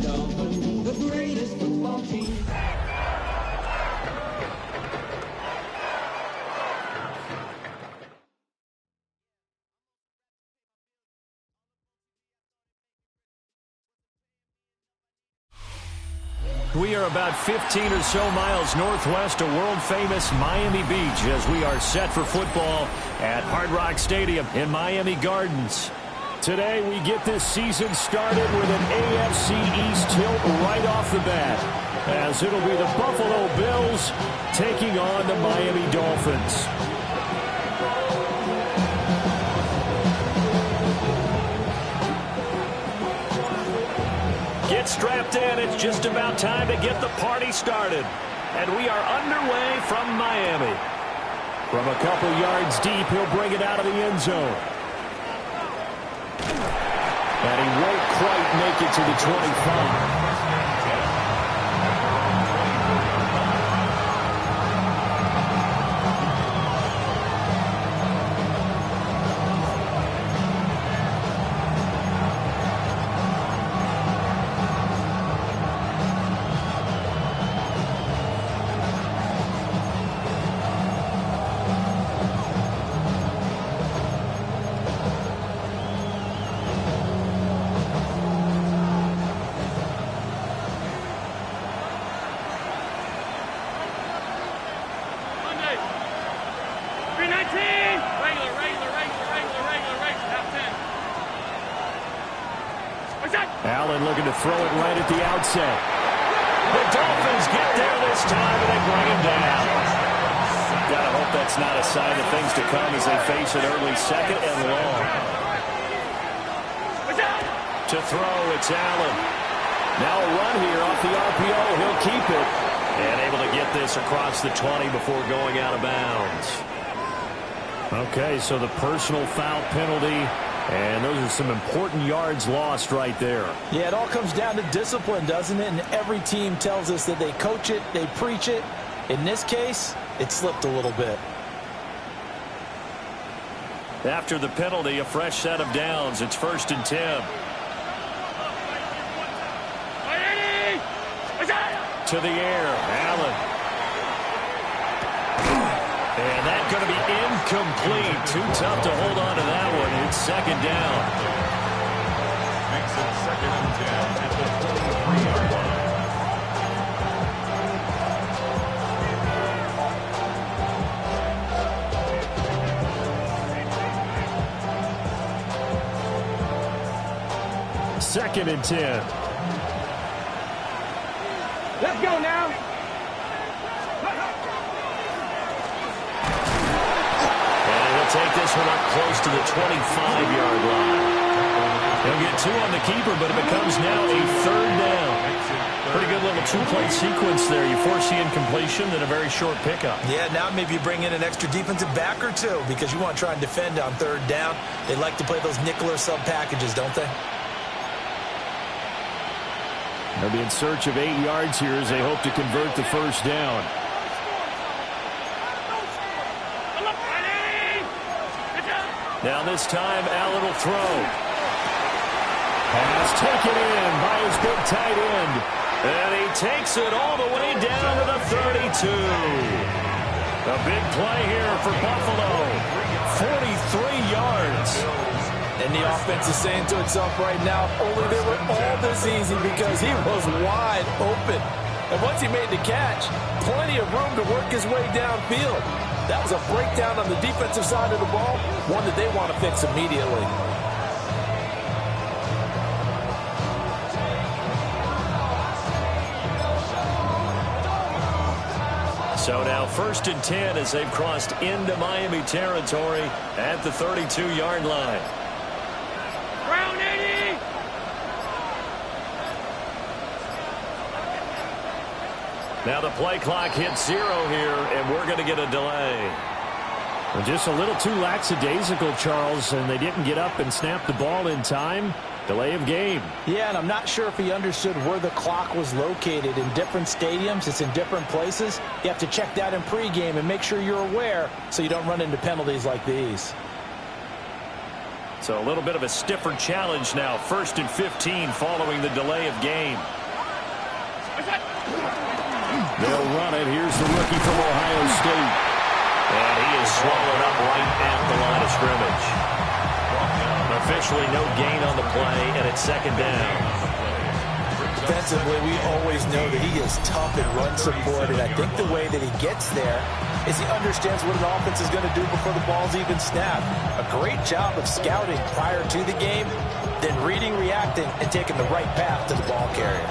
Dolphins, the greatest football team. We are about 15 or so miles northwest of world-famous Miami Beach as we are set for football at Hard Rock Stadium in Miami Gardens. Today we get this season started with an AFC East tilt right off the bat, as it'll be the Buffalo Bills taking on the Miami Dolphins. Get strapped in. It's just about time to get the party started. And we are underway from Miami. From a couple yards deep, he'll bring it out of the end zone. And he won't quite make it to the 25. Allen looking to throw it right at the outset. The Dolphins get there this time, and they bring him down. Gotta hope that's not a sign of things to come as they face an early second and long. To throw, it's Allen. Now a run here off the RPO. He'll keep it. And able to get this across the 20 before going out of bounds. Okay, so the personal foul penalty. And those are some important yards lost right there. Yeah, it all comes down to discipline, doesn't it? And every team tells us that they coach it, they preach it. In this case, it slipped a little bit. After the penalty, a fresh set of downs. It's 1st and 10. To the air, Allen. And that's going to be incomplete. Too tough to hold on to that one. It's 2nd down. Makes it 2nd and 10 at the 23-yard line. 2nd and 10. Let's go now. Take this one up close to the 25-yard line. He'll get 2 on the keeper, but it becomes now a 3rd down. Pretty good little two-play sequence there. You force the incompletion, then a very short pickup. Yeah, now maybe you bring in an extra defensive back or two because you want to try and defend on 3rd down. They like to play those nickel or sub packages, don't they? They'll be in search of 8 yards here as they hope to convert the 1st down. Now this time, Allen will throw. Pass taken in by his big tight end. And he takes it all the way down to the 32. A big play here for Buffalo. 43 yards. And the offense is saying to itself right now, only they were all this easy because he was wide open. And once he made the catch, plenty of room to work his way downfield. That was a breakdown on the defensive side of the ball, one that they want to fix immediately. So now 1st and 10 as they've crossed into Miami territory at the 32-yard line. Brown 80! Now the play clock hits 0 here, and we're going to get a delay. Well, just a little too lackadaisical, Charles, and they didn't get up and snap the ball in time. Delay of game. Yeah, and I'm not sure if he understood where the clock was located. In different stadiums, it's in different places. You have to check that in pregame and make sure you're aware so you don't run into penalties like these. So a little bit of a stiffer challenge now. 1st and 15 following the delay of game. They'll run it. Here's the rookie from Ohio State. And he is swallowed up right at the line of scrimmage. Officially no gain on the play, and it's 2nd down. Defensively, we always know that he is tough in run support, and I think the way that he gets there is he understands what an offense is going to do before the ball's even snapped. A great job of scouting prior to the game, then reading, reacting, and taking the right path to the ball carrier.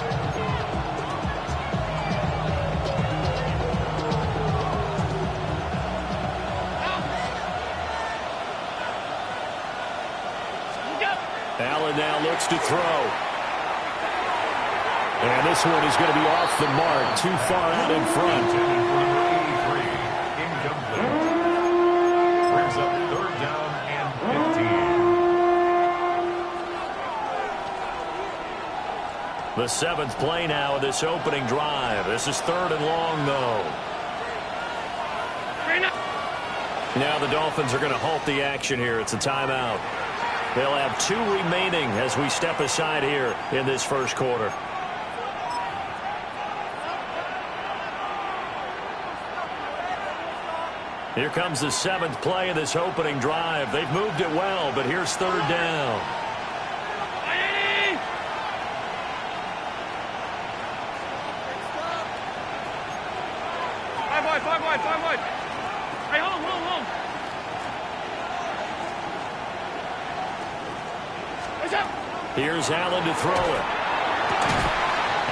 Allen now looks to throw. And this one is going to be off the mark, too far out in front. Brings up 3rd down and 15. The 7th play now of this opening drive. This is 3rd and long, though. Now the Dolphins are going to halt the action here. It's a timeout. They'll have 2 remaining as we step aside here in this 1st quarter. Here comes the 7th play of this opening drive. They've moved it well, but here's 3rd down. Five wide. Hey, home. Here's Allen to throw it.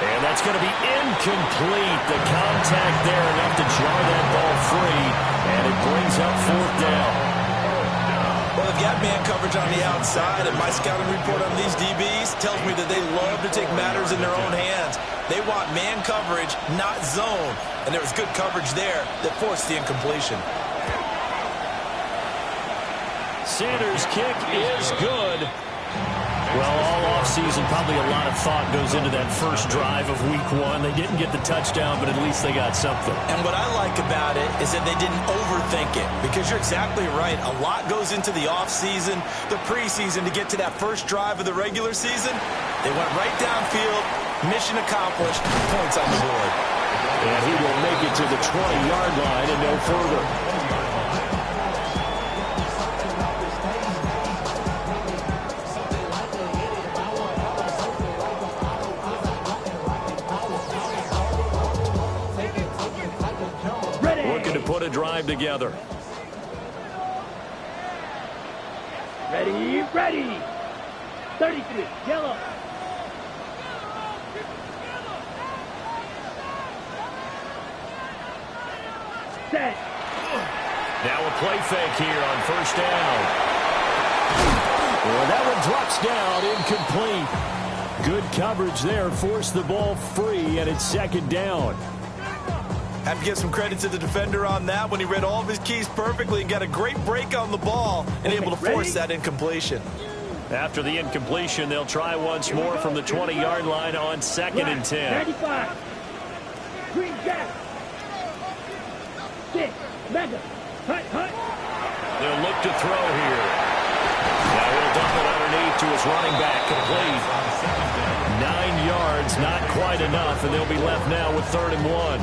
And that's going to be incomplete. The contact there enough to jar that ball free. And it brings up 4th down. Well, they've got man coverage on the outside, and my scouting report on these DBs tells me that they love to take matters in their own hands. They want man coverage, not zone. And there was good coverage there that forced the incompletion. Sanders' kick is good. Well, all offseason, probably a lot of thought goes into that first drive of Week 1. They didn't get the touchdown, but at least they got something. And what I like about it is that they didn't overthink it, because you're exactly right. A lot goes into the offseason, the preseason, to get to that first drive of the regular season. They went right downfield, mission accomplished, points on the board. And he will make it to the 20-yard line and no further. Put a drive together. Ready. 33, yellow. Set. Now a play fake here on 1st down. Well, that one drops down, incomplete. Good coverage there, forced the ball free, and it's 2nd down. Have to give some credit to the defender on that when he read all of his keys perfectly and got a great break on the ball and able to force that incompletion. After the incompletion, they'll try once more from the 20-yard line on 2nd and 10. 95. Green jack. 6. Mega. Hut. They'll look to throw here. Now he'll dump it underneath to his running back, complete. 9 yards, not quite enough, and they'll be left now with 3rd and 1.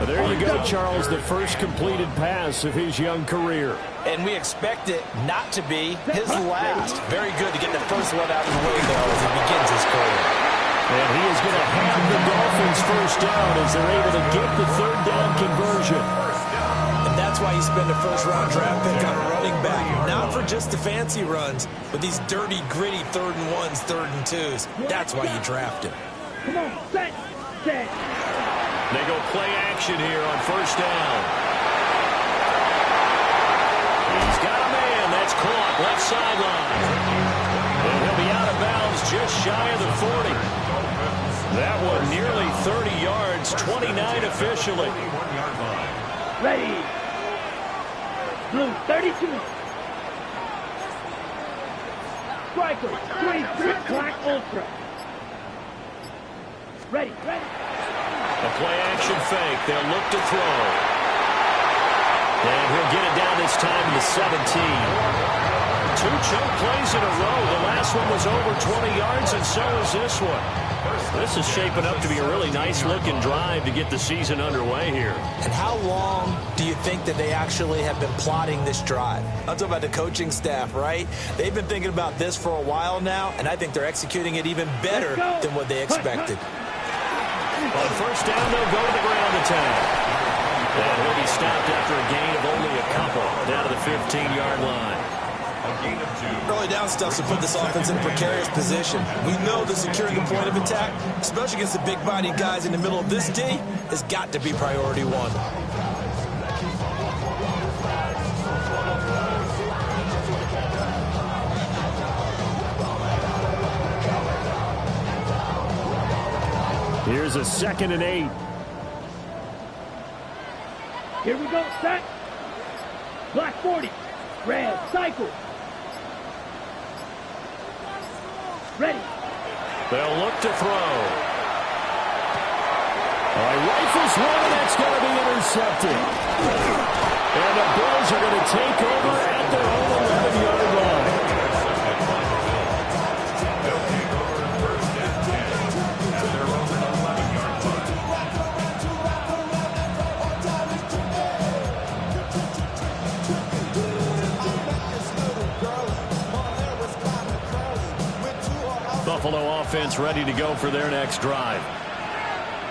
Well, there you go, Charles, the first completed pass of his young career. And we expect it not to be his last. Very good to get the first one out of the way, though, as he begins his career. And he is going to have the Dolphins first down as they're able to get the 3rd down conversion. And that's why you spend a first-round draft pick on a running back. Not for just the fancy runs, but these dirty, gritty 3rd and 1s, 3rd and 2s. That's why you draft him. Come on, set. They go play action here on 1st down. He's got a man. That's caught left sideline. And he'll be out of bounds just shy of the 40. That one nearly 30 yards, 29 officially. Ready. Blue, 32. Striker, 23, Black Ultra. Ready. A play-action fake. They'll look to throw. And he'll get it down this time to the 17. 2 choke plays in a row. The last one was over 20 yards, and so is this one. This is shaping up to be a really nice-looking drive to get the season underway here. And how long do you think that they actually have been plotting this drive? I'm talking about the coaching staff, right? They've been thinking about this for a while now, and I think they're executing it even better than what they expected. On first down, they'll go to the ground attack. And he'll be stopped after a gain of only a couple down to the 15-yard line. Early down stuff to put this offense in a precarious position. We know the securing the point of attack, especially against the big body guys in the middle of this D, has got to be priority one. Here's a 2nd and 8. Here we go, set. Black 40. Red, cycle. Ready. They'll look to throw. Rifles one, and that's going to be intercepted. And the Bills are going to take over at their own 11-yard line. Buffalo offense ready to go for their next drive.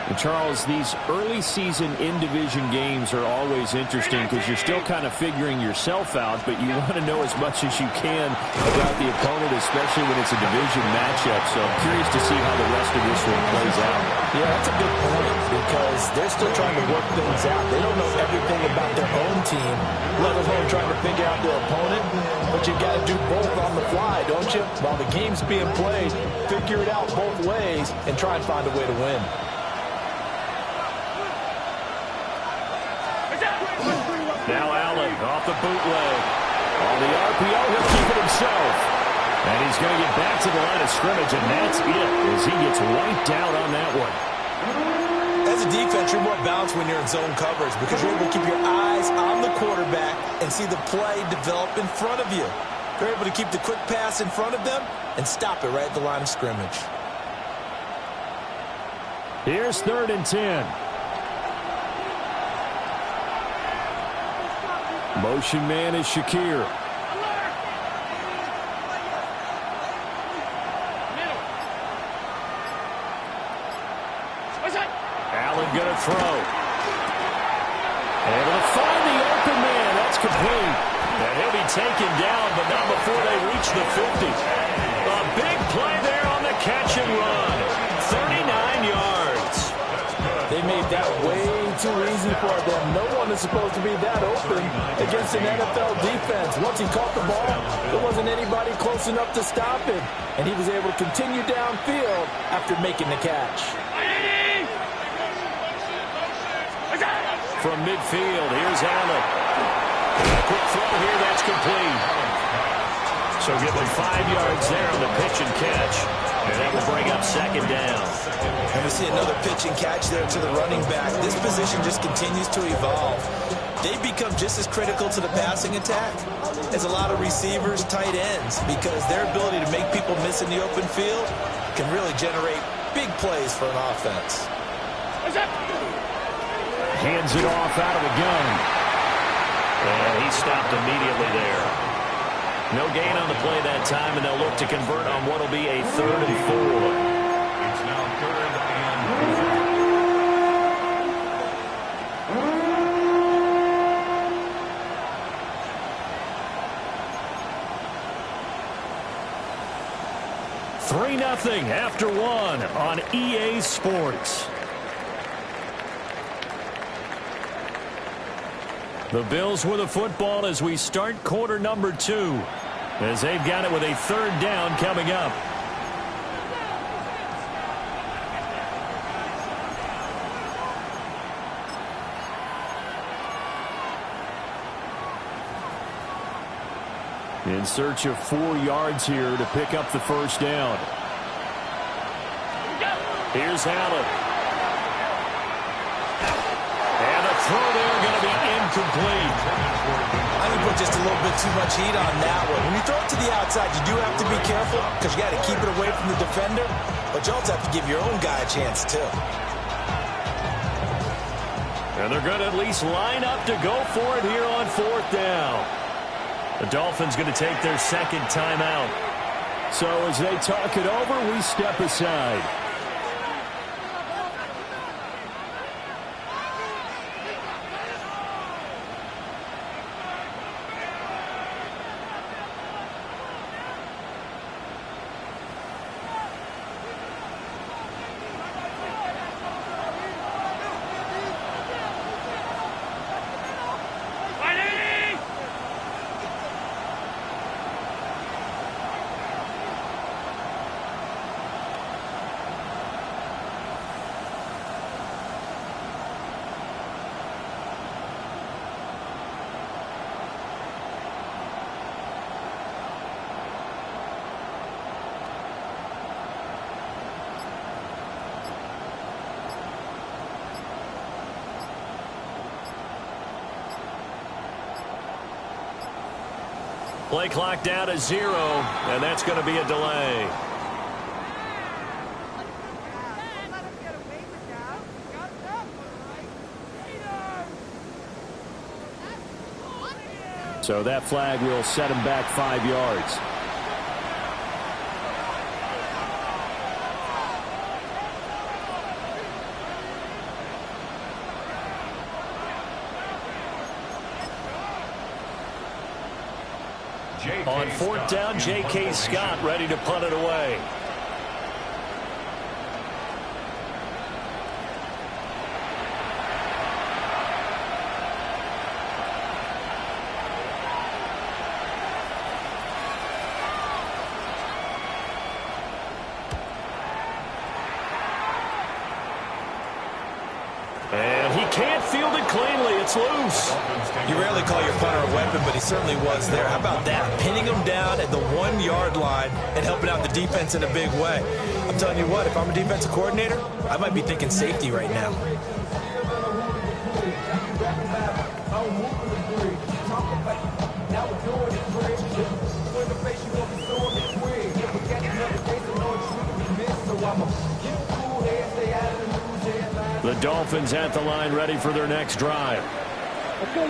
And Charles, these early season in-division games are always interesting because you're still kind of figuring yourself out, but you want to know as much as you can about the opponent, especially when it's a division matchup. So I'm curious to see how the rest of this one plays out. Yeah, that's a good point because they're still trying to work things out. They don't know everything about their own team, let alone trying to figure out their opponent. But you've got to do both on the fly, don't you? While the game's being played, figure it out both ways and try and find a way to win. Now Allen off the bootleg. On the RPO, he'll keep it himself. And he's going to get back to the line of scrimmage, and that's it as he gets wiped out on that one. As a defense, you're more balanced when you're in zone coverage because you're able to keep your eyes on the quarterback and see the play develop in front of you. You're able to keep the quick pass in front of them and stop it right at the line of scrimmage. Here's 3rd and 10. Motion man is Shakir. Allen going to throw. Able to find the open man. That's complete. And he'll be taken down, but not before they reach the 50. A big play there on the catch and run. 39 yards. They made that way too easy for them. No one is supposed to be that open against an NFL defense. Once he caught the ball, there wasn't anybody close enough to stop him. And he was able to continue downfield after making the catch. From midfield, here's Allen. A quick throw here, that's complete. So give them 5 yards there on the pitch and catch. And that will bring up 2nd down. And we see another pitch and catch there to the running back. This position just continues to evolve. They've become just as critical to the passing attack as a lot of receivers, tight ends, because their ability to make people miss in the open field can really generate big plays for an offense. Hands it off out of the gun. And he stopped immediately there. No gain on the play that time, and they'll look to convert on what will be a 3rd and 4. It's now 3rd and 3-0 after 1 on EA Sports. The Bills with the football as we start quarter number 2, as they've got it with a 3rd down coming up. In search of 4 yards here to pick up the 1st down. Here's Allen. And a throw there going to be incomplete. I think put just a little bit too much heat on that one. When you throw it to the outside, you do have to be careful because you got to keep it away from the defender, but you also have to give your own guy a chance too. And they're going to at least line up to go for it here on 4th down. The Dolphins going to take their second timeout. So as they talk it over, we step aside. Play clock down to 0, and that's going to be a delay. So that flag will set him back 5 yards. On 4th down, J.K. Scott ready to punt it away. And he can't field it cleanly. It's loose. You rarely call your punter a weapon, but he certainly was there. How about that? Pinning him down at the 1-yard line and helping out the defense in a big way. I'm telling you what, if I'm a defensive coordinator, I might be thinking safety right now. The Dolphins at the line ready for their next drive.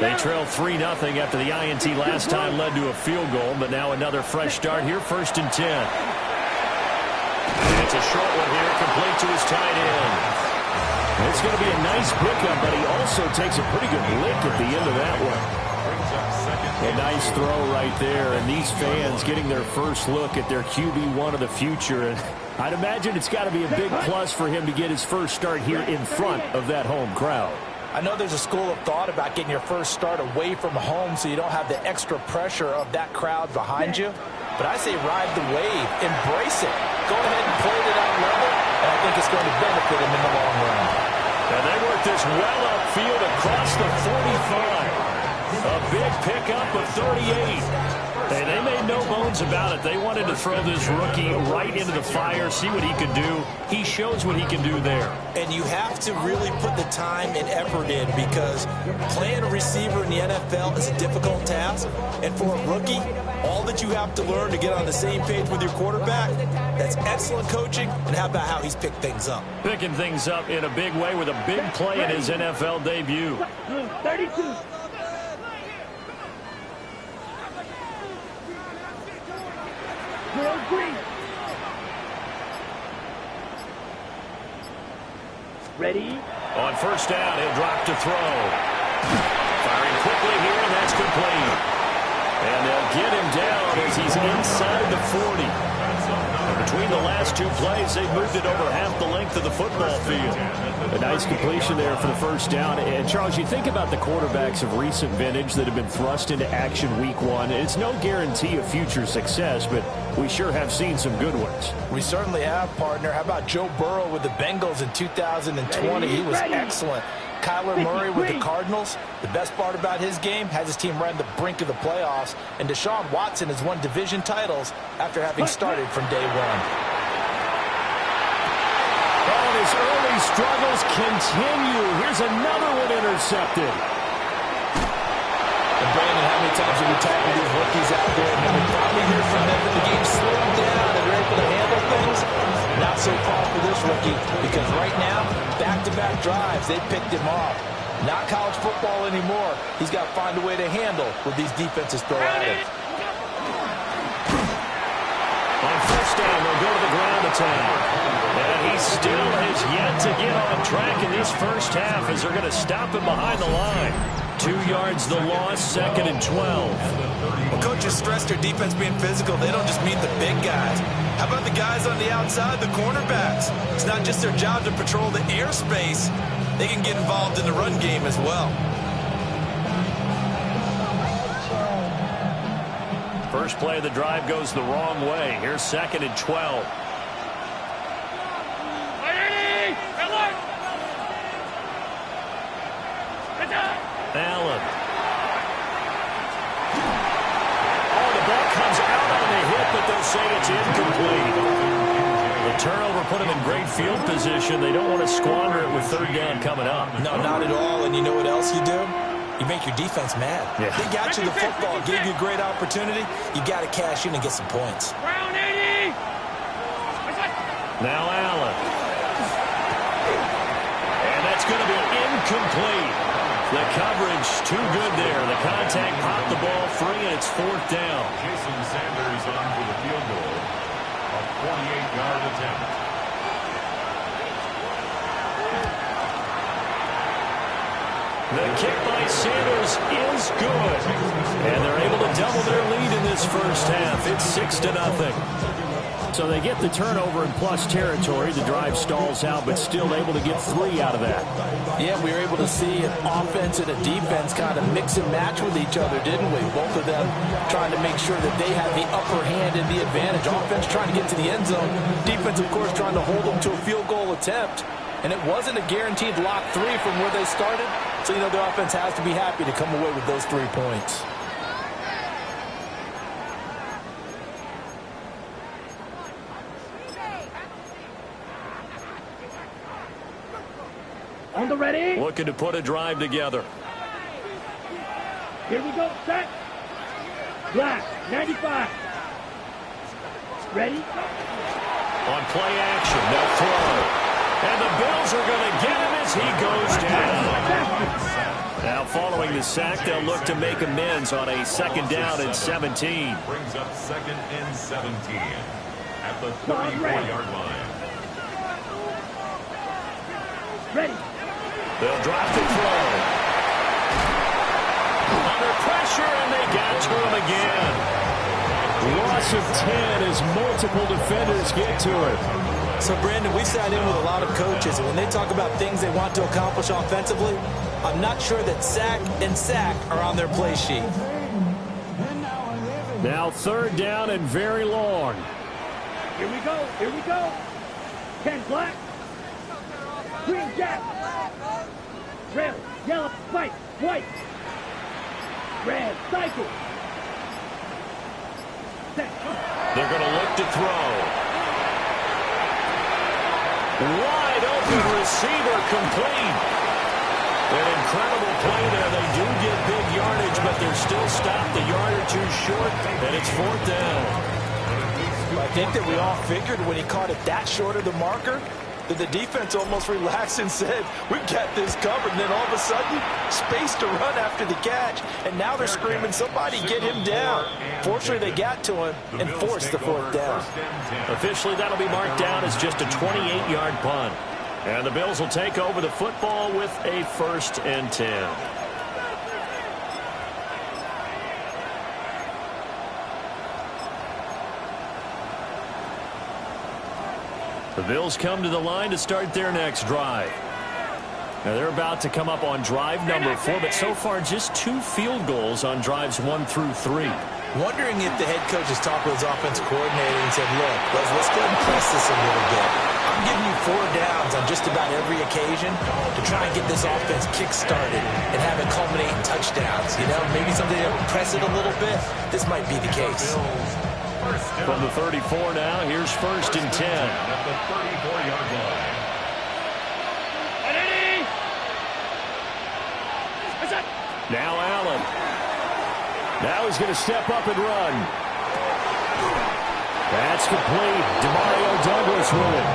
They trail 3-0 after the INT last time led to a field goal, but now another fresh start here, 1st and 10. It's a short one here, complete to his tight end. It's going to be a nice pickup, but he also takes a pretty good lick at the end of that one. A nice throw right there, and these fans getting their first look at their QB1 of the future. And I'd imagine it's got to be a big plus for him to get his first start here in front of that home crowd. I know there's a school of thought about getting your first start away from home so you don't have the extra pressure of that crowd behind you. But I say ride the wave, embrace it. Go ahead and play it at that level, and I think it's going to benefit him in the long run. And they work this well upfield across the 45. A big pickup of 38. And they made no bones about it. They wanted to throw this rookie right into the fire, see what he could do. He shows what he can do there. And you have to really put the time and effort in because playing a receiver in the NFL is a difficult task. And for a rookie, all that you have to learn to get on the same page with your quarterback, that's excellent coaching. And how about how he's picked things up? Picking things up in a big way with a big play in his NFL debut. 32. Ready? On 1st down, he'll drop to throw. Firing quickly here, and that's complete. And they'll get him down as he's inside the 40. And between the last 2 plays, they've moved it over half the length of the football field. A nice completion there for the 1st down. And, Charles, you think about the quarterbacks of recent vintage that have been thrust into action week 1. It's no guarantee of future success, but we sure have seen some good ones. We certainly have, partner. How about Joe Burrow with the Bengals in 2020? He was excellent. Kyler Murray with the Cardinals. The best part about his game has his team right on the brink of the playoffs. And Deshaun Watson has won division titles after having started from day one. And his early struggles continue. Here's another one intercepted. And Brandon, how many times have we talked with these rookies out there, and we probably hear from them when the game's slowing down and they're able to handle things? Not so far for this rookie, because right now, back-to-back drives, they picked him off. Not college football anymore. He's got to find a way to handle what these defenses throw at him. On first down, they'll go to the ground attack. And he still has yet to get on track in this first half as they're going to stop him behind the line. 2 yards the loss, 2nd and 12. Well, coaches stress their defense being physical. They don't just mean the big guys. How about the guys on the outside, the cornerbacks? It's not just their job to patrol the airspace. They can get involved in the run game as well. First play of the drive goes the wrong way. Here's 2nd and 12. Allen. Oh, the ball comes out on the hit, but they'll say it's incomplete. The turnover put them in great field position. They don't want to squander it with 3rd down coming up. No, not at all. And you know what else you do? You make your defense mad. Yeah. They got you the football, gave you a great opportunity. You got to cash in and get some points. Now Allen. And that's going to be incomplete. The coverage too good there. The contact popped the ball free, and it's 4th down. Jason Sanders on for the field goal. A 48-yard attempt. The kick by Sanders is good. And they're able to double their lead in this first half. It's 6-0. So they get the turnover in plus territory. The drive stalls out, but still able to get 3 out of that. Yeah, we were able to see an offense and a defense kind of mix and match with each other, didn't we? Both of them trying to make sure that they had the upper hand and the advantage. Offense trying to get to the end zone. Defense, of course, trying to hold them to a field goal attempt. And it wasn't a guaranteed lock 3 from where they started. So, you know, the offense has to be happy to come away with those 3 points. On the ready. Looking to put a drive together. Here we go. Set. Black. 95. Ready. On play action, they'll throw. And the Bills are going to get him as he goes down. Now following the sack, they'll look to make amends on a 2nd down and 17. Brings up 2nd and 17 at the 34-yard line. Ready. They'll drop the throw. Under pressure, and they got to him again. Loss of 10 as multiple defenders get to it. So, Brandon, we sat in with a lot of coaches, and when they talk about things they want to accomplish offensively, I'm not sure that sack and sack are on their play sheet. Now 3rd down and very long. Here we go. Here we go. 10 black. Green jack. Red, yellow, white, white. Red, cycle. They're going to look to throw. Wide open receiver complete. An incredible play there. They do get big yardage, but they're still stopped a yard or 2 short, and it's 4th down. I think that we all figured when he caught it that short of the marker that the defense almost relaxed and said, we've got this covered. And then all of a sudden, space to run after the catch. And now they're screaming, somebody get him down. Fortunately, they got to him and forced the 4th down. Officially, that'll be marked down as just a 28-yard punt. And the Bills will take over the football with a 1st and 10. The Bills come to the line to start their next drive. Now they're about to come up on drive number 4, but so far just 2 field goals on drives 1 through 3. Wondering if the head coach has talked with his offensive coordinator and said, look, let's go ahead and press this a little bit. I'm giving you 4 downs on just about every occasion to try and get this offense kick-started and have it culminate in touchdowns. You know, maybe something to press it a little bit. This might be the case. From the 34 now, here's 1st and 10. At the 34-yard line. Now Allen. Now he's going to step up and run. That's complete. Demario Douglas with it.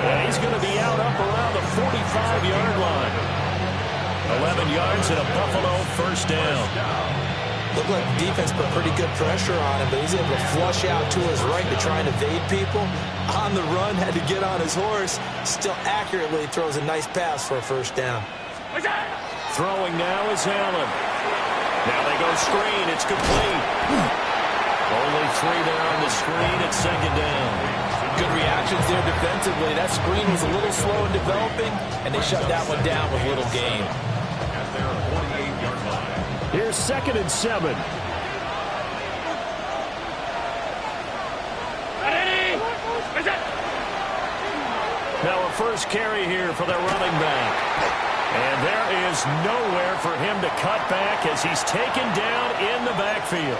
And he's going to be out up around the 45-yard line. 11 yards and a Buffalo first down. Looked like the defense put pretty good pressure on him, but he's able to flush out to his right to try and evade people. On the run, had to get on his horse. Still accurately throws a nice pass for a first down. Throwing now is Allen. Now they go screen. It's complete. Only 3 there on the screen. It's second down. Good reactions there defensively. That screen was a little slow in developing, and they shut that one down with little gain. At their 48-yard line. Here's 2nd and 7. Now a first carry here for their running back. And there is nowhere for him to cut back as he's taken down in the backfield.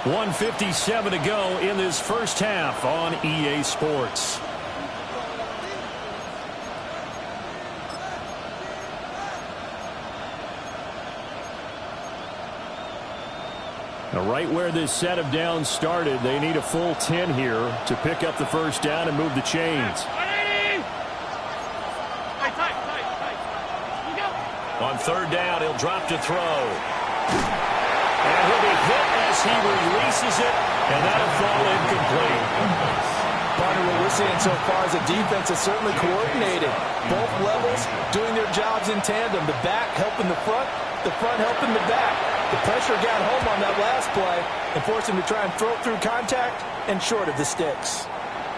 1:57 to go in this first half on EA Sports. Now, right where this set of downs started, they need a full 10 here to pick up the first down and move the chains. On 3rd down, he'll drop to throw. And he'll be hit as he releases it, and that'll fall incomplete. Partner, what we're seeing so far is the defense is certainly coordinated. Both levels doing their jobs in tandem. The back helping the front helping the back. The pressure got home on that last play and forced him to try and throw through contact and short of the sticks.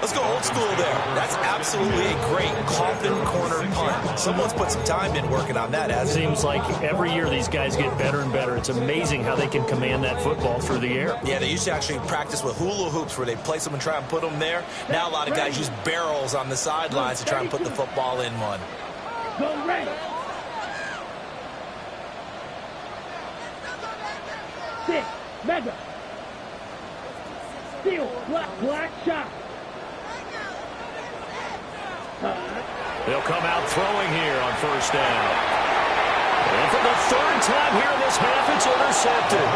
Let's go old school there. That's absolutely a great coffin corner punt. Someone's put some time in working on that, hasn't it? Seems like every year these guys get better and better. It's amazing how they can command that football through the air. Yeah, they used to actually practice with hula hoops where they place them and try and put them there. Now a lot of guys use barrels on the sidelines to try and put the football in one. Go ready. Six, mega. Steel, black shot. They'll come out throwing here on first down. And for the 3rd time here this half, it's intercepted.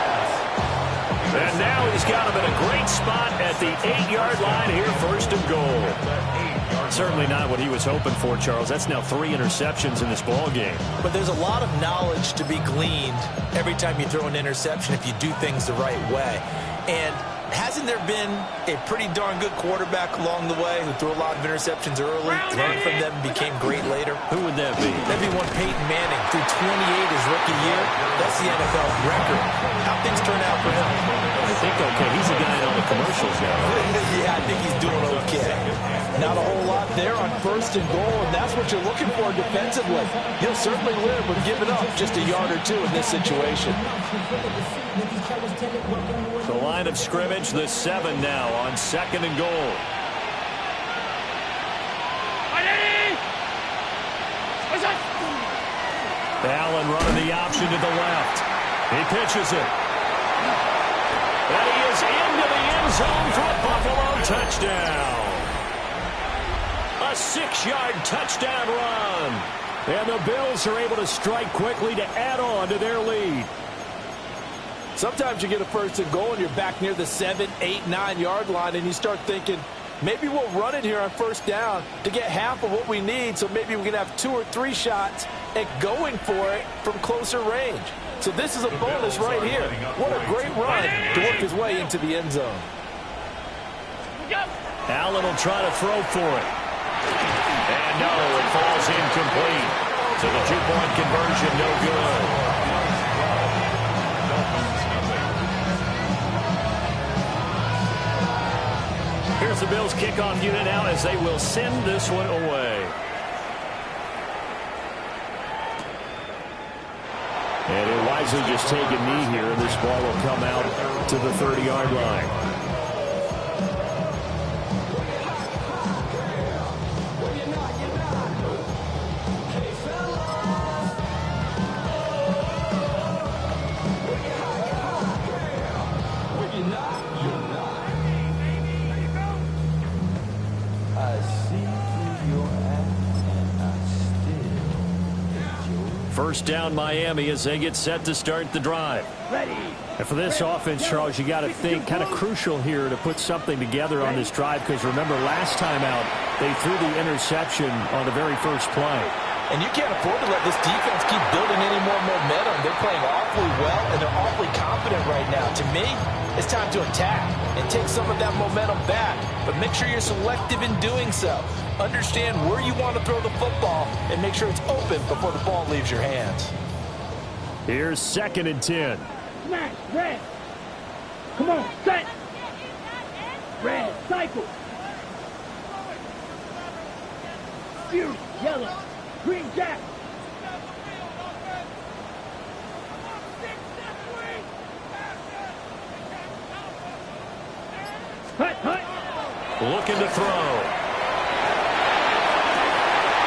And now he's got him in a great spot at the 8-yard line here, 1st and goal. Certainly not what he was hoping for, Charles. That's now 3 interceptions in this ball game. But there's a lot of knowledge to be gleaned every time you throw an interception if you do things the right way. And hasn't there been a pretty darn good quarterback along the way who threw a lot of interceptions early, learned from them, and became great later? Who would that be? That'd be one Peyton Manning. Threw 28 his rookie year. That's the NFL record. How things turn out for him? I think okay. He's a guy in all the commercials now. Yeah, I think he's doing okay. Not a whole lot there on 1st and goal, and that's what you're looking for defensively. You'll certainly live with giving up just a yard or 2 in this situation. The line of scrimmage, the 7 now on 2nd and goal. Allen running the option to the left. He pitches it. And he is into the end zone for a Buffalo touchdown. A 6-yard touchdown run. And the Bills are able to strike quickly to add on to their lead. Sometimes you get a 1st and goal and you're back near the 7, 8, 9-yard line and you start thinking, maybe we'll run it here on 1st down to get half of what we need, so maybe we can have 2 or 3 shots at going for it from closer range. So this is a bonus right here. What a great run to work his way into the end zone. Allen will try to throw for it. And no, it falls incomplete. So the 2-point conversion, no good. Here's the Bills kickoff unit now as they will send this one away. And he'll wisely just take a knee here, and this ball will come out to the 30-yard line. First down Miami as they get set to start the drive. Ready. And for this offense, Charles, you got to think kind of crucial here to put something together on this drive, because remember last time out they threw the interception on the very first play. And you can't afford to let this defense keep building any more momentum. They're playing awfully well, and they're awfully confident right now. To me, it's time to attack and take some of that momentum back. But make sure you're selective in doing so. Understand where you want to throw the football and make sure it's open before the ball leaves your hands. Here's 2nd and 10. Smash. Red. Come on. Set. Red. Cycle. Fury. Yellow. Green Jack. Hut. Looking to throw.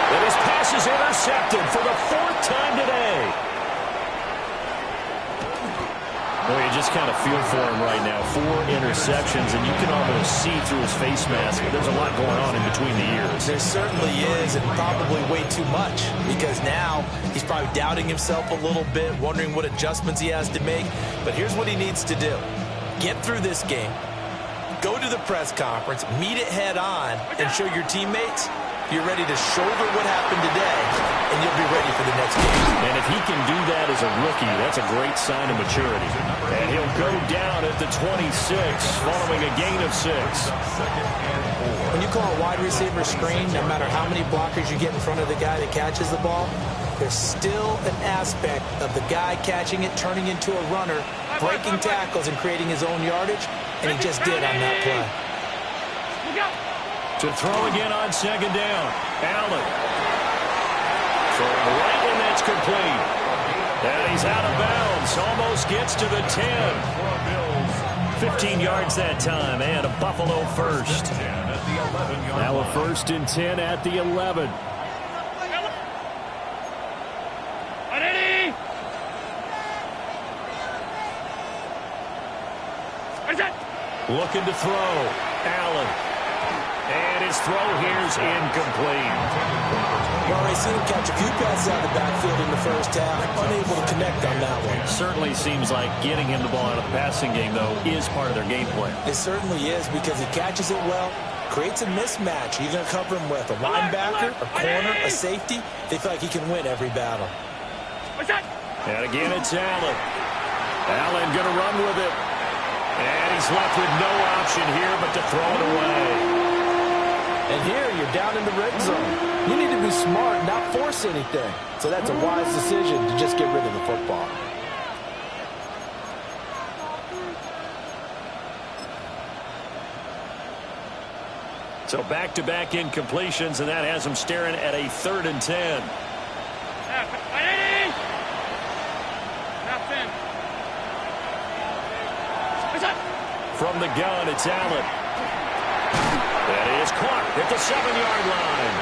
And his pass is intercepted for the 4th time today. Well, you just kind of feel for him right now. 4 interceptions, and you can almost see through his face mask. There's a lot going on in between the ears. There certainly is, and probably way too much, because now he's probably doubting himself a little bit, wondering what adjustments he has to make. But here's what he needs to do. Get through this game, go to the press conference, meet it head on, and show your teammates you're ready to shoulder what happened today, and you'll be ready for the next game. And if he can do that as a rookie, that's a great sign of maturity. And he'll go down at the 26 following a gain of 6. When you call a wide receiver screen, no matter how many blockers you get in front of the guy that catches the ball, there's still an aspect of the guy catching it, turning into a runner, breaking tackles and creating his own yardage, and he just did on that play. To throw again on 2nd down. Allen. Throwing right, and that's complete. And he's out of bounds. Almost gets to the 10. 15 yards that time, and a Buffalo first. Now a 1st and 10 at the 11. Looking to throw. Allen. And his throw here's incomplete. Well, they seen him catch a few passes out of the backfield in the first half, unable to connect on that one. Certainly seems like getting him the ball out of the passing game, though, is part of their game plan. It certainly is, because he catches it well, creates a mismatch. You're going to cover him with a linebacker, a corner, a safety. They feel like he can win every battle. And again, it's Allen. Allen going to run with it. And he's left with no option here but to throw it away. And here, you're down in the red zone. You need to be smart, not force anything. So that's a wise decision to just get rid of the football. So back-to-back incompletions, and that has him staring at a 3rd and 10. From the gun, it's Allen. That is caught at the 7-yard line.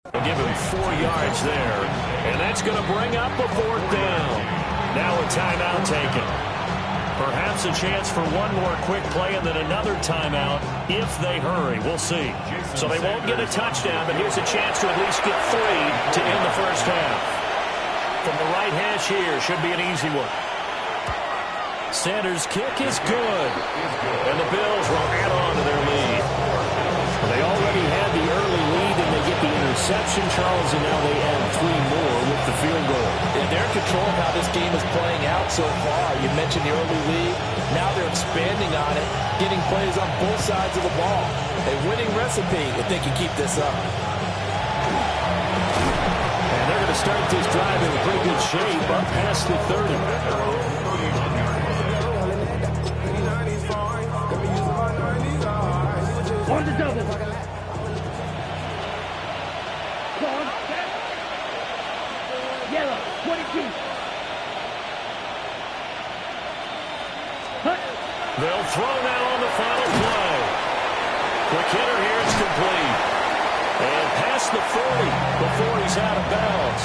They'll give him 4 yards there, and that's going to bring up a 4th down. Now a timeout taken. Perhaps a chance for one more quick play and then another timeout if they hurry. We'll see. So they won't get a touchdown, but here's a chance to at least get 3 to end the first half. From the right hash here, should be an easy one. Sanders' kick is good. And the Bills will add on to their lead. They already had the early lead, and they get the interception, Charles, and now they add 3 more with the field goal. And they're in control of how this game is playing out so far. You mentioned the early lead. Now they're expanding on it, getting plays on both sides of the ball. A winning recipe if they can keep this up. And they're going to start this drive in pretty good shape up past the 30. On the double. Long. Yellow. 22. Hut. They'll throw now on the final play. Quick hitter here, it's complete. And past the 40 before he's out of bounds.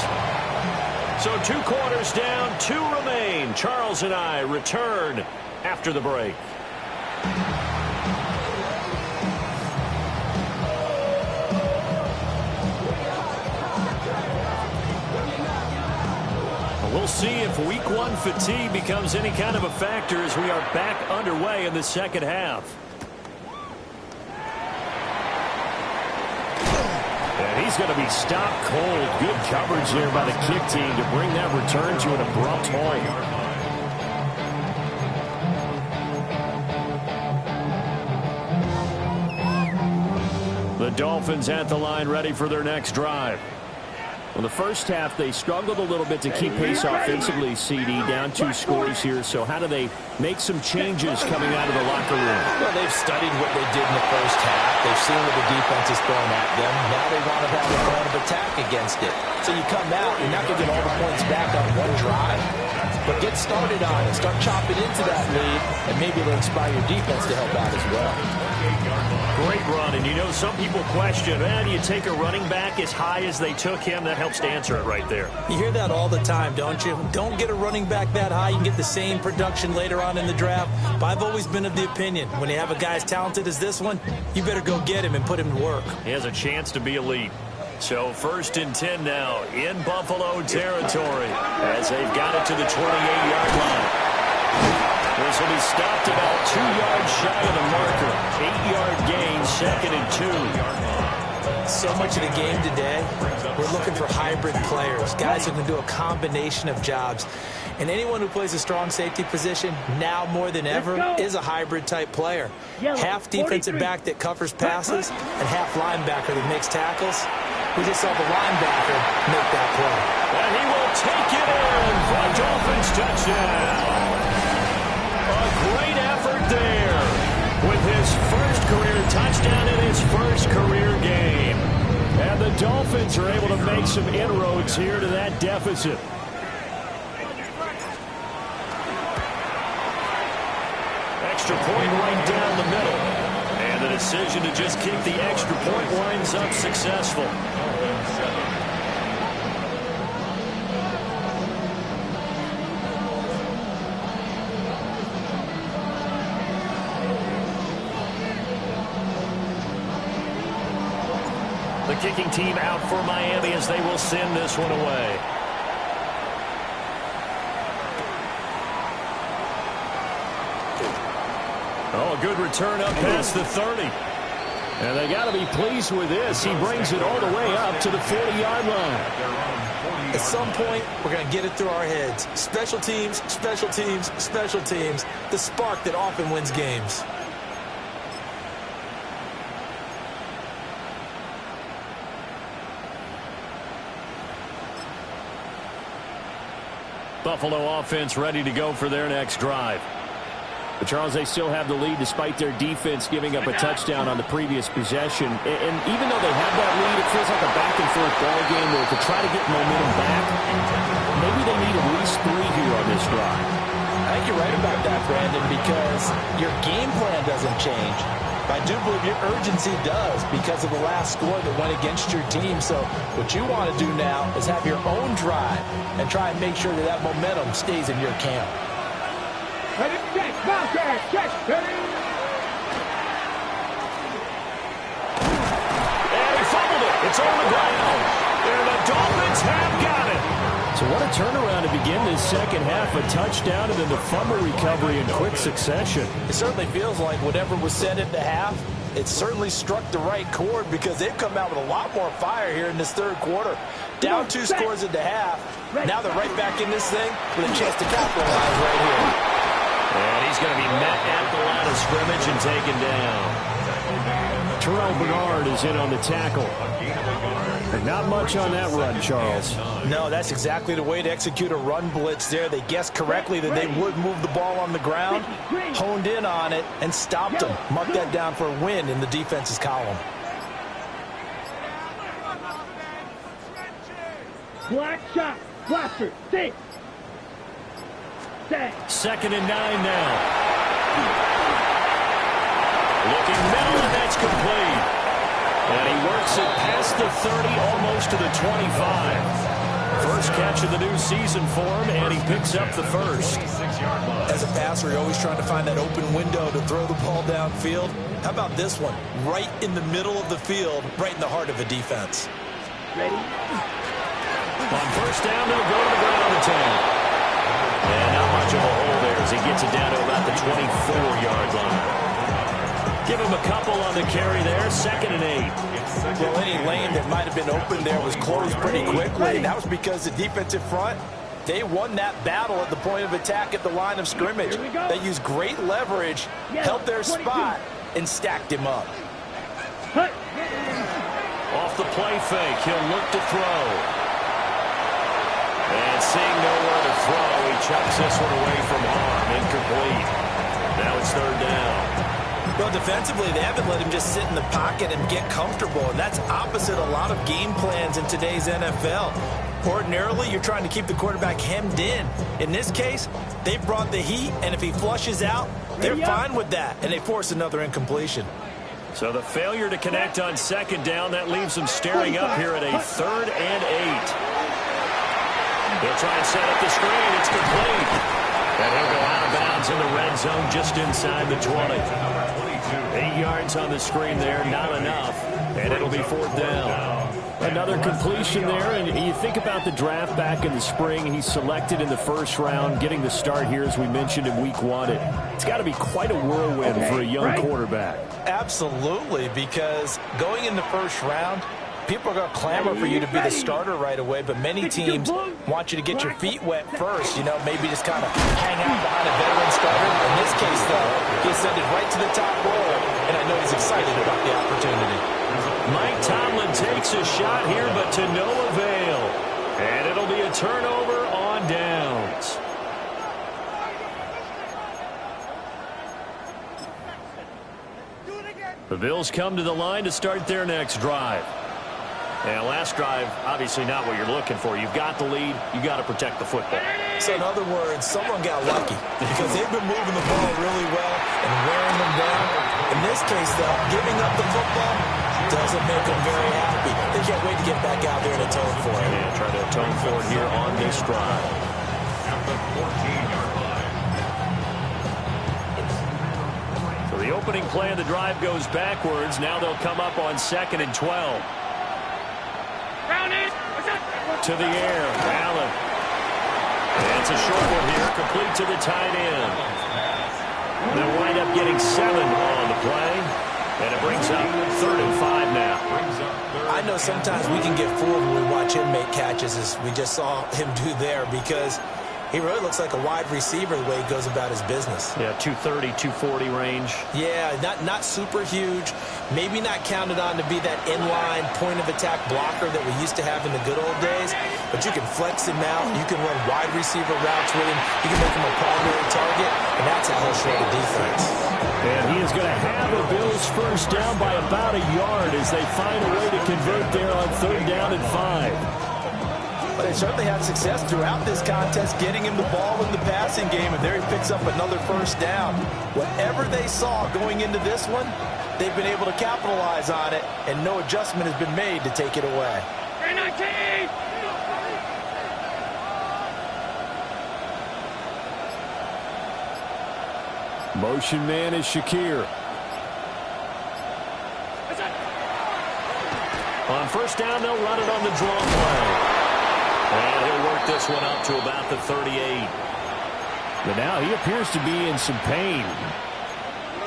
So 2 quarters down, 2 remain. Charles and I return after the break. We'll see if week one fatigue becomes any kind of a factor as we are back underway in the second half. And he's going to be stopped cold. Good coverage there by the kick team to bring that return to an abrupt halt. The Dolphins at the line ready for their next drive. Well, the first half, they struggled a little bit to keep pace offensively, CD, down 2 scores here. So how do they make some changes coming out of the locker room? Well, they've studied what they did in the first half. They've seen what the defense is throwing at them. Now they want to have a plan of attack against it. So you come out, you're not going to get all the points back on one drive, but get started on it. Start chopping into that lead, and maybe it'll inspire your defense to help out as well. Great run, and you know some people question, do you take a running back as high as they took him? That helps to answer it right there. You hear that all the time, don't you? Don't get a running back that high. You can get the same production later on in the draft. But I've always been of the opinion, when you have a guy as talented as this one, you better go get him and put him to work. He has a chance to be elite. So 1st and 10 now in Buffalo territory as they've got it to the 28-yard line. This will be stopped about 2 yards shy of the marker. 8-yard gain, 2nd and 2. So much of the game today, we're looking for hybrid players, guys who can do a combination of jobs. And anyone who plays a strong safety position, now more than ever, is a hybrid-type player. Half defensive back that covers passes and half linebacker that makes tackles. We just saw the linebacker make that play. And he will take it in for a Dolphins touchdown. A great effort there with his first career touchdown in his first career game. And the Dolphins are able to make some inroads here to that deficit. Extra point right down the middle. And the decision to just kick the extra point winds up successful. The kicking team out for Miami as they will send this one away. Oh, a good return up past the 30. And they got to be pleased with this. He brings it all the way up to the 40-yard line. At some point, we're going to get it through our heads. Special teams, special teams, special teams. The spark that often wins games. Buffalo offense ready to go for their next drive. But Charles, they still have the lead despite their defense giving up a touchdown on the previous possession. And even though they have that lead, it feels like a back-and-forth ball game where to try to get momentum back, maybe they need at least 3 here on this drive. I think you're right about that, Brandon, because your game plan doesn't change. I do believe your urgency does because of the last score that went against your team. So what you want to do now is have your own drive and try and make sure that that momentum stays in your camp. Ready, check, Bobcat, check, ready. And he fumbled it. It's on the ground. And the Dolphins have got it. So what a turnaround to begin this second half. A touchdown and then the fumble recovery in quick succession. It certainly feels like whatever was said at the half, it certainly struck the right chord because they've come out with a lot more fire here in this third quarter. Down 2 scores at the half. Now they're right back in this thing with a chance to capitalize right here. And he's going to be met at the line of scrimmage and taken down. Terrell Bernard is in on the tackle. And not much on that run, Charles. No, that's exactly the way to execute a run blitz there. They guessed correctly that they would move the ball on the ground, honed in on it, and stopped them. Mark that down for a win in the defense's column. Black shot, Blaster, 6. 2nd and 9 now. Looking middle, and that's complete. And he works it past the 30, almost to the 25. First catch of the new season for him, and he picks up the first. As a passer, you're always trying to find that open window to throw the ball downfield. How about this one? Right in the middle of the field, right in the heart of the defense. Ready? On first down, they'll go to the ground at 10. And not much of a hole there as he gets it down to about the 24-yard line. Give him a couple on the carry there, 2nd and 8. Well, any lane that might have been open there was closed pretty quickly. That was because the defensive front, they won that battle at the point of attack at the line of scrimmage. They used great leverage, held their spot, and stacked him up. Off the play fake, he'll look to throw. And seeing nowhere to throw, he chucks this one away from harm. Incomplete. Now it's 3rd down. Well, defensively, they haven't let him just sit in the pocket and get comfortable, and that's opposite a lot of game plans in today's NFL. Ordinarily, you're trying to keep the quarterback hemmed in. In this case, they brought the heat, and if he flushes out, they're fine with that, and they force another incompletion. So the failure to connect on 2nd down, that leaves them staring up here at a 3rd and 8. They'll try and set up the screen. It's complete. And he'll go out of bounds in the red zone just inside the 20. 8 yards on the screen there, not enough. And it'll be 4th down. Another completion there, and you think about the draft back in the spring. He's selected in the 1st round, getting the start here, as we mentioned, in week 1. It's got to be quite a whirlwind for a young quarterback. Absolutely, because going in the 1st round, people are going to clamor for you to be the starter right away, but many teams want you to get your feet wet first, maybe just kind of hang out behind a veteran starter. In this case, though, he ascended right to the top role, and I know he's excited about the opportunity. Mike Tomlin takes a shot here, but to no avail. And it'll be a turnover on downs. The Bills come to the line to start their next drive. And last drive, obviously not what you're looking for. You've got the lead. You've got to protect the football. So in other words, someone got lucky because they've been moving the ball really well and wearing them down. In this case, though, giving up the football doesn't make them very happy. They can't wait to get back out there and atone for it. Yeah, try to atone for it here on this drive. At the 14-yard line. So the opening play of the drive goes backwards. Now they'll come up on 2nd and 12. To the air, Allen. And it's a short one here, complete to the tight end. They'll wind up getting 7 on the play, and it brings up 3rd and 5 now. I know sometimes we can get fooled when we watch him make catches, as we just saw him do there, because he really looks like a wide receiver the way he goes about his business. Yeah, 230, 240 range. Yeah, not super huge. Maybe not counted on to be that inline point-of-attack blocker that we used to have in the good old days. But you can flex him out. You can run wide receiver routes with him. You can make him a primary target. And that's how he'll show the defense. And he is going to have the Bills first down by about a yard as they find a way to convert there on 3rd down and 5. But they certainly had success throughout this contest, getting him the ball in the passing game, and there he picks up another 1st down. Whatever they saw going into this one, they've been able to capitalize on it, and no adjustment has been made to take it away. Motion man is Shakir. On 1st down, they'll run it on the draw play. And he'll work this one up to about the 38. But now he appears to be in some pain.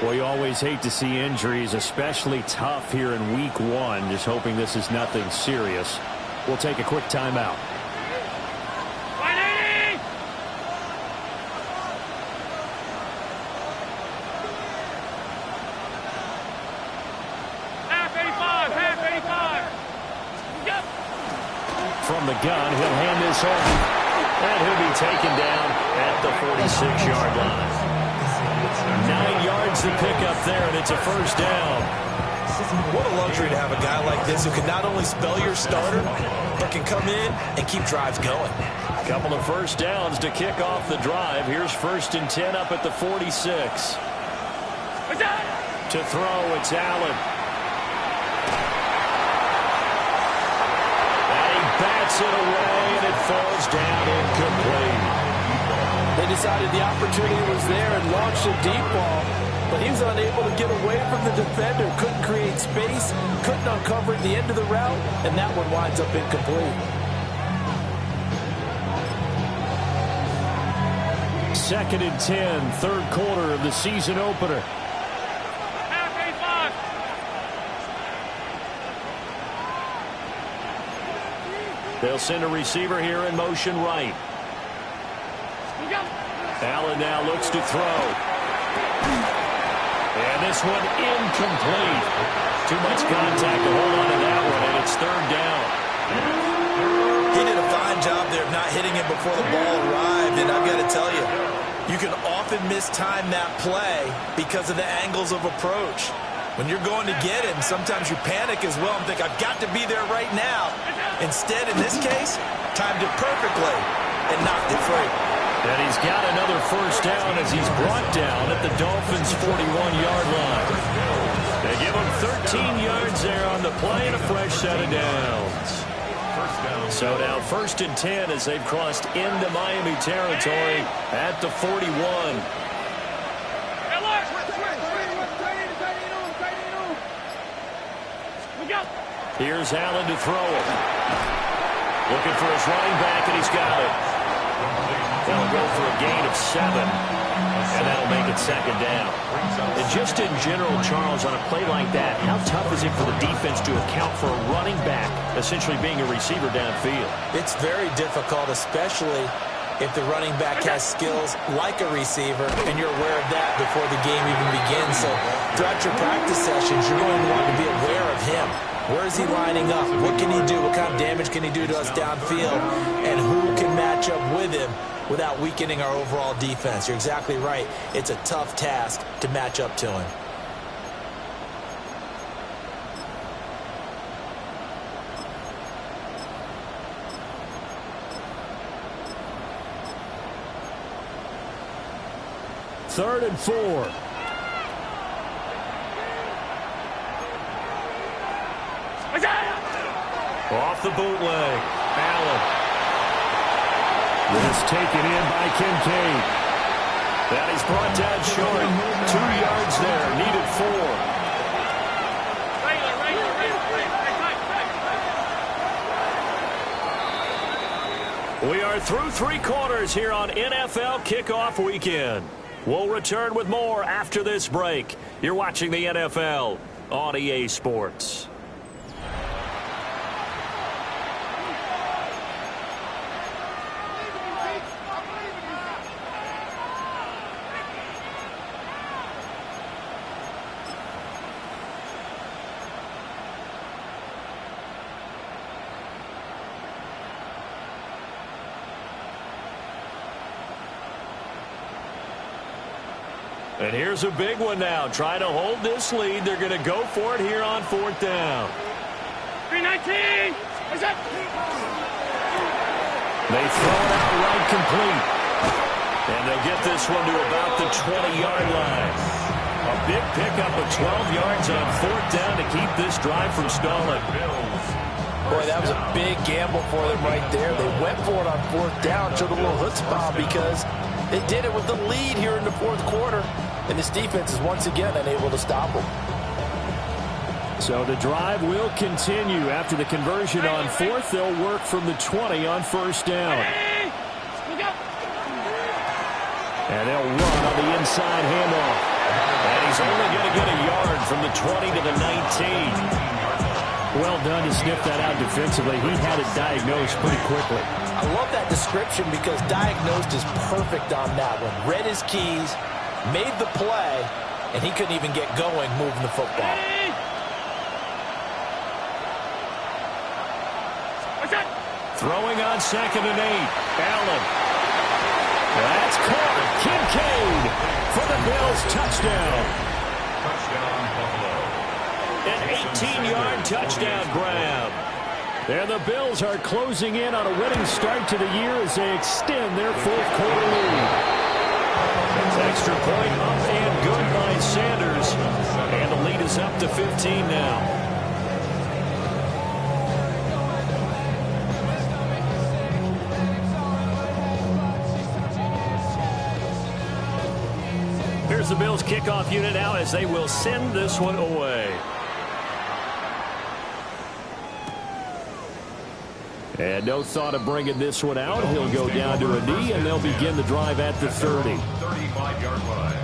Well, you always hate to see injuries, especially tough here in week 1. Just hoping this is nothing serious. We'll take a quick timeout. From the gun, he'll hand this off. And he'll be taken down at the 46-yard line. 9 yards to pick up there, and it's a 1st down. What a luxury to have a guy like this who can not only spell your starter, but can come in and keep drives going. A couple of 1st downs to kick off the drive. Here's 1st and 10 up at the 46. To throw, it's Allen. Bats it away, and it falls down incomplete. They decided the opportunity was there and launched a deep ball, but he was unable to get away from the defender, couldn't create space, couldn't uncover at the end of the route, and that one winds up incomplete. 2nd and 10, third quarter of the season opener. They'll send a receiver here in motion right. Allen now looks to throw. And this one incomplete. Too much contact to hold on to that one, and it's third down. He did a fine job there of not hitting him before the ball arrived, and I've got to tell you, you can often mistime that play because of the angles of approach. When you're going to get him, sometimes you panic as well and think, I've got to be there right now. Instead, in this case, timed it perfectly and knocked it free. And he's got another first down as he's brought down at the Dolphins' 41-yard line. They give him 13 yards there on the play and a fresh set of downs. So now 1st and 10 as they've crossed into Miami territory at the 41. Here's Allen to throw it. Looking for his running back, and he's got it. They'll go for a gain of 7, and that'll make it 2nd down. And just in general, Charles, on a play like that, how tough is it for the defense to account for a running back essentially being a receiver downfield? It's very difficult, especially if the running back has skills like a receiver, and you're aware of that before the game even begins. So throughout your practice sessions, you're going to want to be aware of him. Where is he lining up? What can he do? What kind of damage can he do to us downfield? And who can match up with him without weakening our overall defense? You're exactly right. It's a tough task to match up to him. Third and 4. Off the bootleg. Allen. This taken in by Kincaid. That is brought down short. 2 yards there. Needed 4. We are through 3 quarters here on NFL Kickoff Weekend. We'll return with more after this break. You're watching the NFL on EA Sports. And here's a big one now. Trying to hold this lead. They're going to go for it here on 4th down. 319. What's up? They throw it out right complete. And they'll get this one to about the 20-yard line. A big pickup of 12 yards on 4th down to keep this drive from stalling. Boy, that was a big gamble for them right there. They went for it on 4th down, showed a little chutzpah because they did it with the lead here in the 4th quarter. And this defense is once again unable to stop them. So the drive will continue. After the conversion on 4th, they'll work from the 20 on 1st down. And they'll run on the inside handoff. And he's only going to get a yard from the 20 to the 19. Well done to sniff that out defensively. He had it diagnosed pretty quickly. I love that description because diagnosed is perfect on that one. Read his keys, made the play, and he couldn't even get going moving the football. Throwing on 2nd and 8. Allen. That's caught. Kincaid for the Bills. Touchdown. An 18-yard touchdown grab. And the Bills are closing in on a winning start to the year as they extend their 4th quarter lead. Extra point up and good by Sanders. And the lead is up to 15 now. Here's the Bills kickoff unit now as they will send this one away. And no thought of bringing this one out. He'll go down to a knee, and they'll begin the drive at the 30. 35-yard line.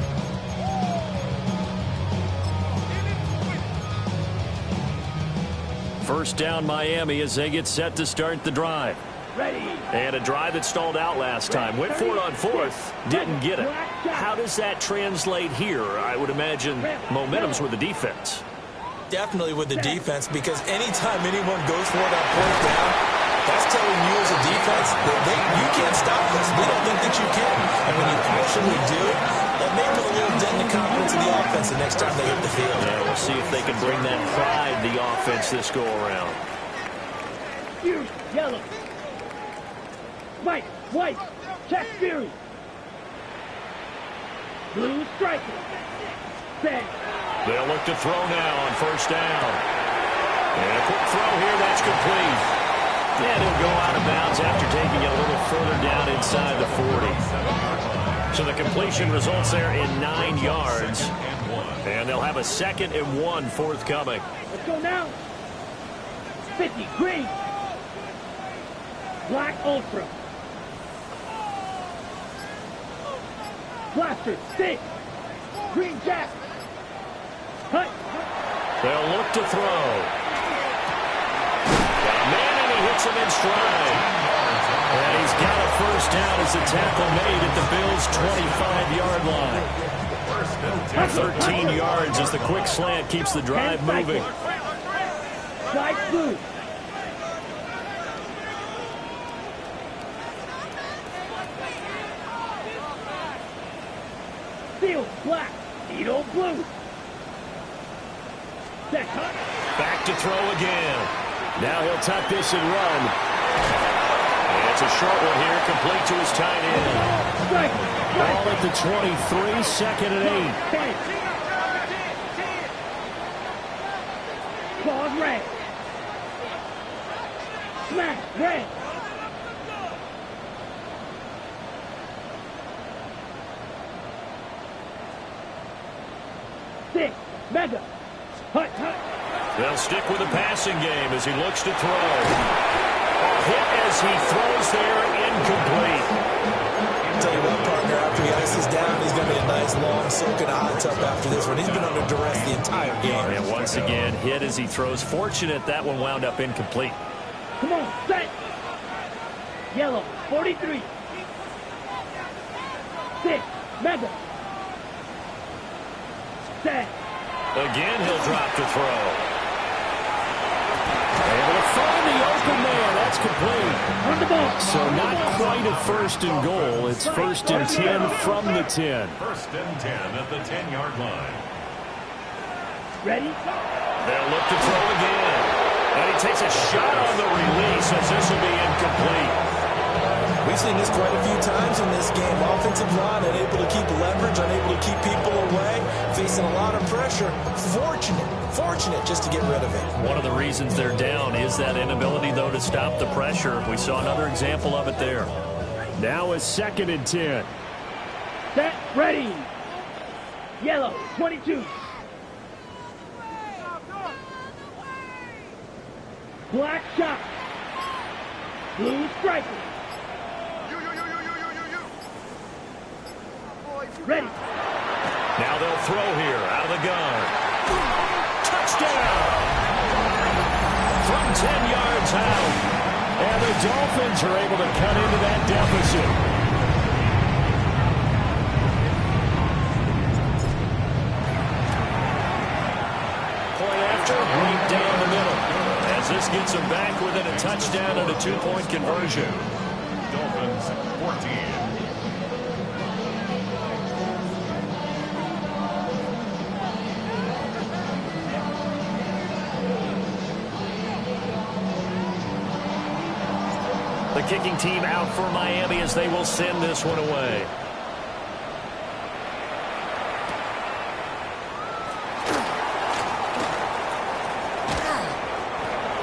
First down Miami as they get set to start the drive. Ready. And a drive that stalled out last time. Went for it on fourth. Didn't get it. How does that translate here? I would imagine momentum's with the defense. Definitely with the defense, because anytime anyone goes for it on fourth down, that's telling you as a defense that you can't stop this. We don't think that you can. And when you actually do, that may put a little dent in the confidence of the offense the next time they hit the field. Yeah, we'll see if they can bring that pride, the offense, this go around. Fury, yellow. White, white, check Fury. Blue striker. Set. They'll look to throw now on first down. And a quick throw here, that's complete. And he'll go out of bounds after taking it a little further down inside the 40. So the completion results there in 9 yards. And they'll have a 2nd and 1 forthcoming. Let's go now. 50, green. Black Ultra. Blaster, stick. Green Jack. Hut. They'll look to throw. Got a man, and he hits him in stride. And he's got a first down as the tackle made at the Bills' 25-yard line. 13 yards as the quick slant keeps the drive moving. Side blue. Field black. Needle blue. Set cut. Back to throw again. Now he'll tuck this and run. And it's a short one here, complete to his tight end. Strike. Ball at the 23, 2nd and 8. Claws red. Smash red. Six. Mega. Hut, hut. They'll stick with the passing game as he looks to throw. Hit as he throws there, incomplete. I'll tell you what, partner, after he ices down, he's going to be a nice long soak in a hot tub after this one. He's been under duress the entire game. And once again, hit as he throws. Fortunate that one wound up incomplete. Come on, set. Yellow, 43. 6, Mega. Set. Again, he'll drop to throw. Able to find the open man. That's complete. On the ball. So not quite a 1st and goal. It's 1st and 10 from the 10. 1st and 10 at the 10-yard line. Ready? They'll look to throw again. And he takes a shot on the release as this will be incomplete. We've seen this quite a few times in this game. Offensive line unable to keep leverage, unable to keep people away, facing a lot of pressure. Fortunate just to get rid of it. One of the reasons they're down is that inability, though, to stop the pressure. We saw another example of it there. Now a 2nd and 10. Set. Ready. Yellow, 22. Black shot. Blue striker. Ready. Now they'll throw here out of the gun. Touchdown! From 10 yards out. And the Dolphins are able to cut into that deficit. Point after, right down the middle. As this gets them back within a touchdown and a 2-point conversion. Dolphins 14. The kicking team out for Miami as they will send this one away.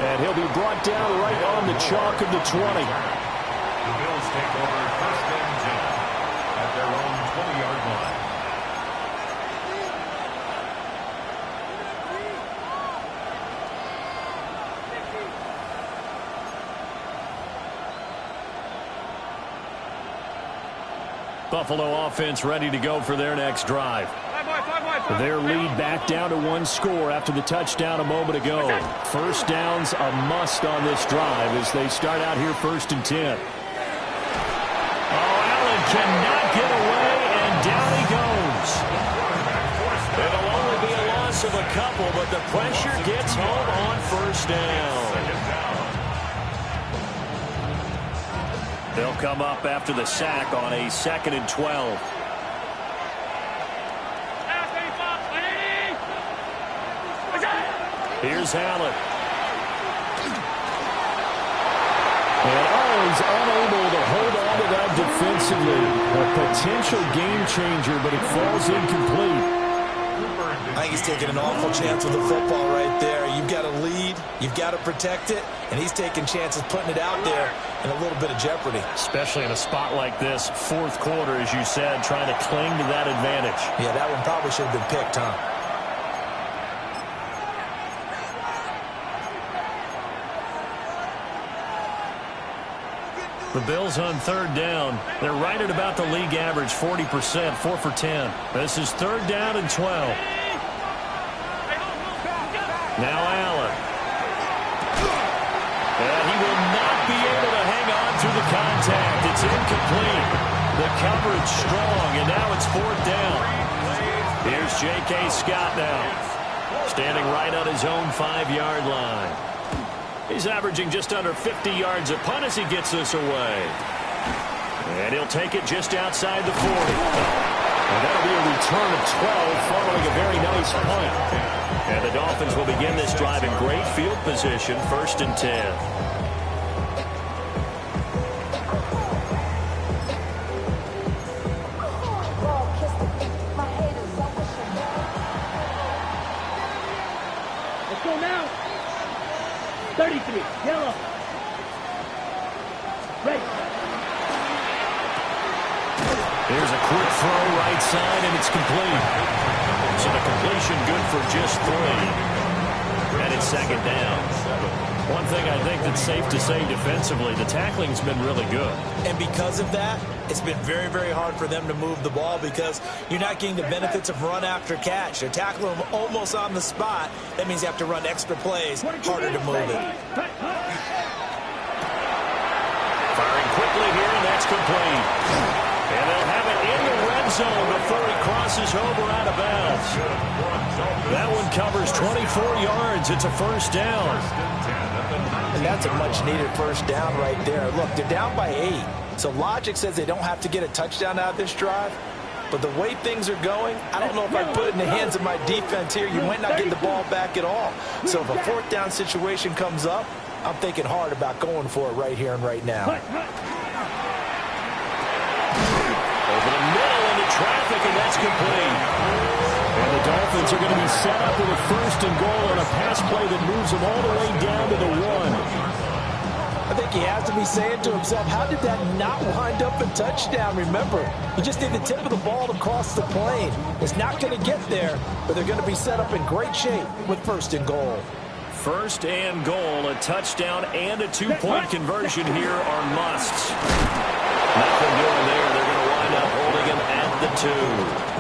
And he'll be brought down right on the chalk of the 20. The Bills take over 1st and 10 at their own 20-yard line. Buffalo offense ready to go for their next drive. Their lead back down to 1 score after the touchdown a moment ago. First down's a must on this drive as they start out here 1st and 10. Oh, Allen cannot get away, and down he goes. It'll only be a loss of a couple, but the pressure gets home on 1st down. They'll come up after the sack on a 2nd and 12. Here's Allen. And he's unable to hold on to that defensively. A potential game changer, but it falls incomplete. I think he's taking an awful chance with the football right there. You've got to lead, you've got to protect it, and he's taking chances putting it out there in a little bit of jeopardy. Especially in a spot like this, 4th quarter, as you said, trying to cling to that advantage. Yeah, that one probably should have been picked, huh? The Bills on 3rd down. They're right at about the league average, 40%, 4 for 10. This is 3rd down and 12. Now Allen. And he will not be able to hang on through the contact. It's incomplete. The coverage strong, and now it's 4th down. Here's J.K. Scott now, standing right on his own 5-yard line. He's averaging just under 50 yards a punt as he gets this away. And he'll take it just outside the 40. And that'll be a return of 12 following a very nice punt. And the Dolphins will begin this drive in great field position, 1st and 10. Let's go now. 33, yellow. Ready. Here's a quick throw right side, and it's complete. So the completion good for just 3. And it's 2nd down. One thing I think that's safe to say defensively, the tackling's been really good. And because of that, it's been very, very hard for them to move the ball because you're not getting the benefits of run after catch. They're tackling them almost on the spot. That means you have to run extra plays, harder to move it. Firing quickly here, and that's complete. And they'll have it in the red zone before he crosses over out of bounds. That one covers 24 yards. It's a 1st down. And that's a much-needed 1st down right there. Look, they're down by 8. So logic says they don't have to get a touchdown out of this drive. But the way things are going, I don't know if I put it in the hands of my defense here. You might not get the ball back at all. So if a 4th down situation comes up, I'm thinking hard about going for it right here and right now. Over the middle into traffic, and that's complete. And the Dolphins are going to be set up with a 1st and goal on a pass play that moves them all the way down to the 1. I think he has to be saying to himself, how did that not wind up a touchdown? Remember, you just need the tip of the ball to cross the plane. It's not going to get there, but they're going to be set up in great shape with 1st and goal. 1st and goal, a touchdown and a 2-point conversion here are musts. Nothing doing there. They're going to wind up holding him at the 2.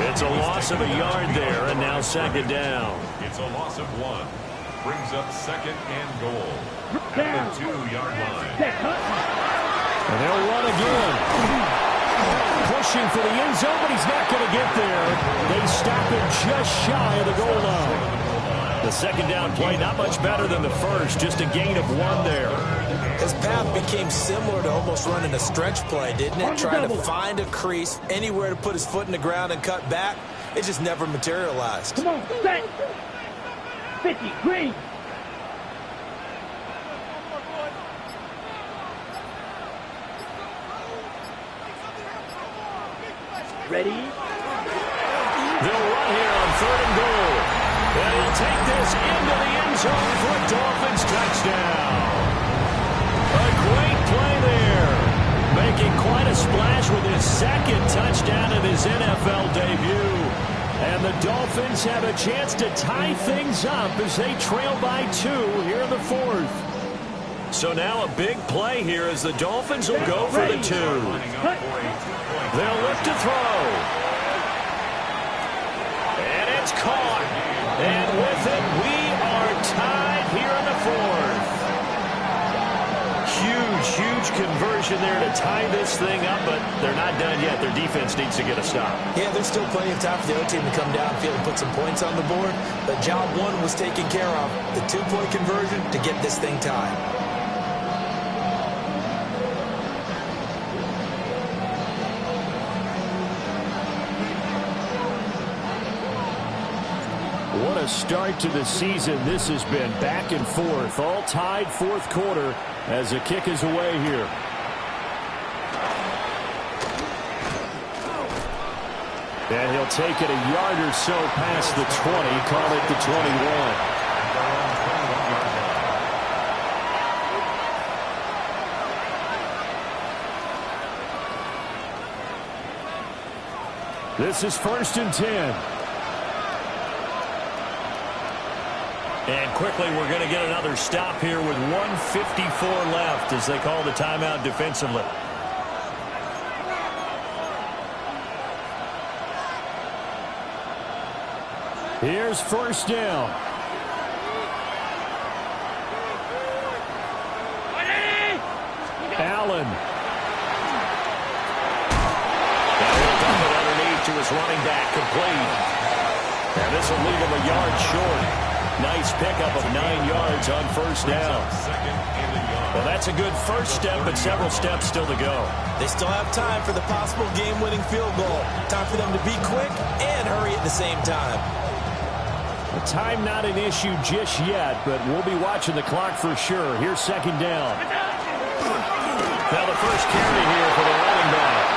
It's a loss of a yard there, and now 2nd down. It's a loss of 1. Brings up 2nd and goal at the 2-yard line. And they'll run again. Pushing for the end zone, but he's not going to get there. They stop him just shy of the goal line. The 2nd down play, not much better than the 1st, just a gain of 1 there. His path became similar to almost running a stretch play, didn't it? Trying to find a crease, anywhere to put his foot in the ground and cut back. It just never materialized. Come on, set. 50, green. Ready? They'll run here on 3rd and goal. And he'll take this into the end zone for a Dolphins touchdown. A great play there. Making quite a splash with his 2nd touchdown of his NFL debut. And the Dolphins have a chance to tie things up as they trail by 2 here in the 4th. So now a big play here as the Dolphins will go for the 2. They'll look to throw. And it's caught. And with it, we are tied here in the fourth. Huge conversion there to tie this thing up, but they're not done yet. Their defense needs to get a stop. Yeah, there's still plenty of time for the other team to come downfield and put some points on the board, but job one was taken care of. The two-point conversion to get this thing tied. What a start to the season this has been. Back and forth, all tied fourth quarter as the kick is away here. And he'll take it a yard or so past the 20, call it the 21. This is 1st and 10. And quickly, we're going to get another stop here with 1:54 left as they call the timeout defensively. Here's 1st down. Allen. And he'll dump it underneath to his running back, complete. And this will leave him a yard short. Nice pickup of 9 yards on 1st down. Well, that's a good first step, but several steps still to go. They still have time for the possible game-winning field goal. Time for them to be quick and hurry at the same time. The time not an issue just yet, but we'll be watching the clock for sure. Here's 2nd down. Now the first carry here for the running back.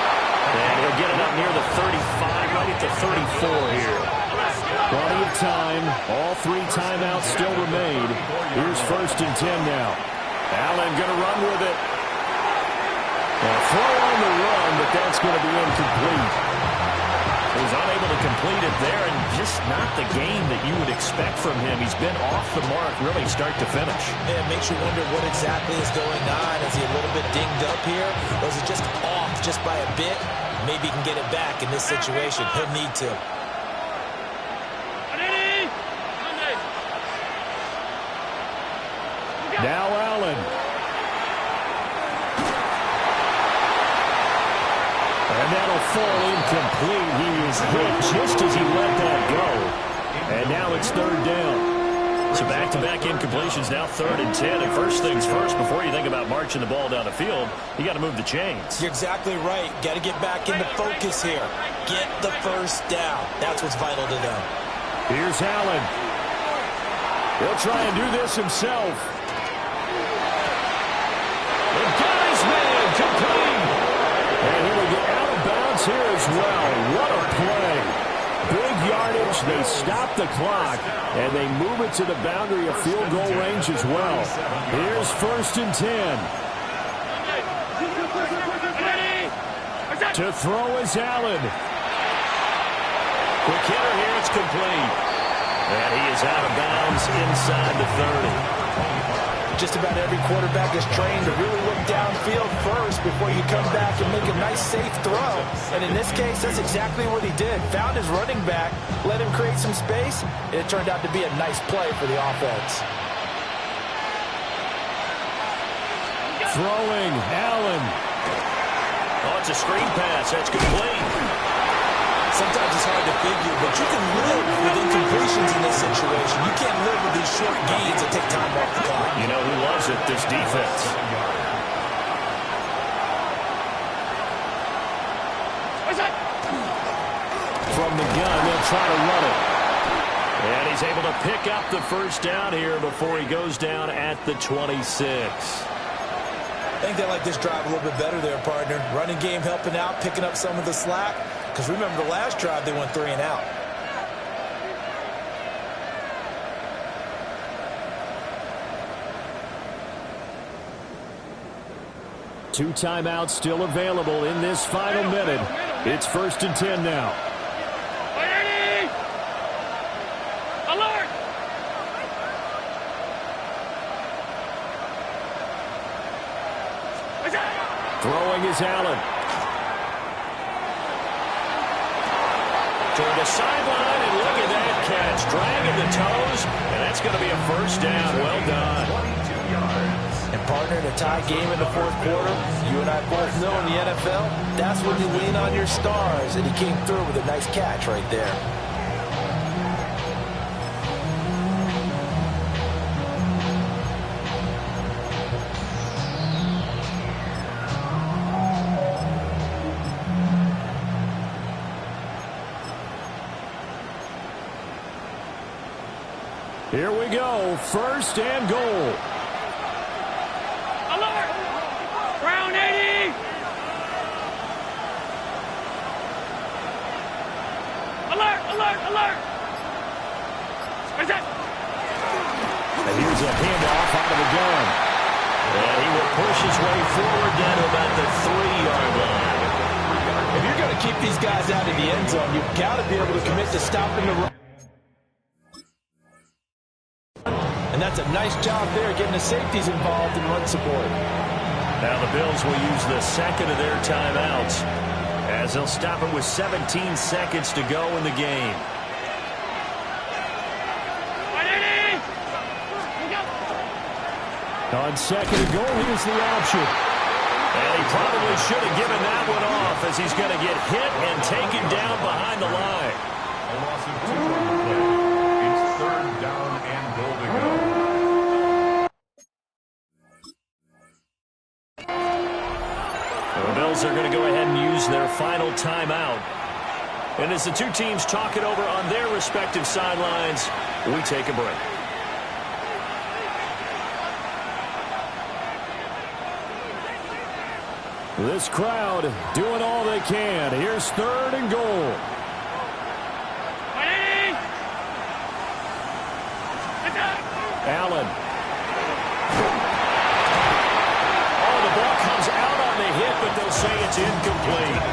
And he'll get it up near the 35, right at the 34 here. Plenty of time. All 3 timeouts still remain. Here's 1st and 10 now. Allen going to run with it. A throw on the run, but that's going to be incomplete. He was unable to complete it there, and just not the game that you would expect from him. He's been off the mark really start to finish. Yeah, it makes you wonder what exactly is going on. Is he a little bit dinged up here, or is it just off just by a bit? Maybe he can get it back in this situation. He'll need to. Now Allen. And that'll fall incomplete. He was hit just as he let that go. And now it's 3rd down. So back-to-back incompletions, now 3rd and 10. And first things first, before you think about marching the ball down the field, you got to move the chains. You're exactly right. Got to get back into focus here. Get the first down. That's what's vital to them. Here's Allen. He'll try and do this himself. And got his man complete. And he will get out of bounds here as well. What a play. Big yardage. They stop the clock, and they move it to the boundary of field goal range as well. Here's 1st and 10. To throw is Allen. Quick hitter here. It's complete. And he is out of bounds inside the 30. Just about every quarterback is trained to really look downfield first before you come back and make a nice, safe throw. And in this case, that's exactly what he did. Found his running back, let him create some space, and it turned out to be a nice play for the offense. Throwing, Allen. Oh, it's a screen pass. That's complete. Sometimes it's hard to figure, but you can live with incompletions in this situation. You can't live with these short gains that take time off the clock. You know who loves it? This defense. From the gun, they'll try to run it. And he's able to pick up the first down here before he goes down at the 26. I think they like this drive a little bit better there, partner. Running game helping out, picking up some of the slack. Because remember the last drive, they went 3 and out. Two timeouts still available in this final minute. It's 1st and 10 now. Alert! Throwing is Allen. sideline, and look at that catch. Dragging the toes, and that's going to be a first down. Well done. 22 yards. And partner, in a tie game in the fourth quarter, you and I both know in the NFL, that's when you lean on your stars, and he came through with a nice catch right there. Here we go, first and goal. Alert! Brown 80! Alert, alert, alert! And here's a handoff out of the gun. And he will push his way forward down to about the 3-yard line. If you're going to keep these guys out of the end zone, you've got to be able to commit to stopping the run. And that's a nice job there, getting the safeties involved in run support. Now the Bills will use the second of their timeouts as they'll stop it with 17 seconds to go in the game. On second and goal, here's the option. And he probably should have given that one off as he's going to get hit and taken down behind the line. A loss of 2 on the play. It's third down and goal to go. The Bills are going to go ahead and use their final timeout. And as the two teams talk it over on their respective sidelines, we take a break. This crowd doing all they can. Here's third and goal. Allen. Oh, the ball comes out on the hit, but they'll say it's incomplete.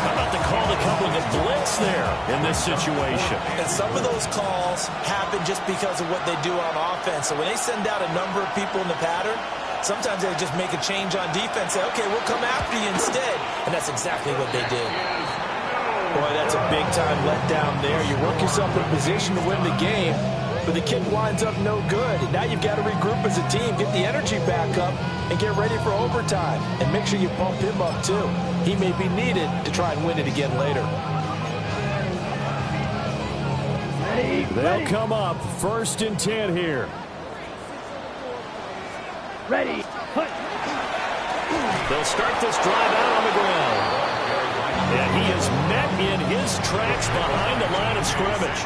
How about the call to come with a blitz there in this situation? And some of those calls happen just because of what they do on offense. So when they send out a number of people in the pattern, sometimes they just make a change on defense, say, okay, we'll come after you instead. And that's exactly what they did. Boy, that's a big-time letdown there. You work yourself in position to win the game, but the kick winds up no good. And now you've got to regroup as a team, get the energy back up, and get ready for overtime. And make sure you pump him up, too. He may be needed to try and win it again later. They'll come up first and 10 here. Ready. Put. They'll start this drive out on the ground. And he is met in his tracks behind the line of scrimmage.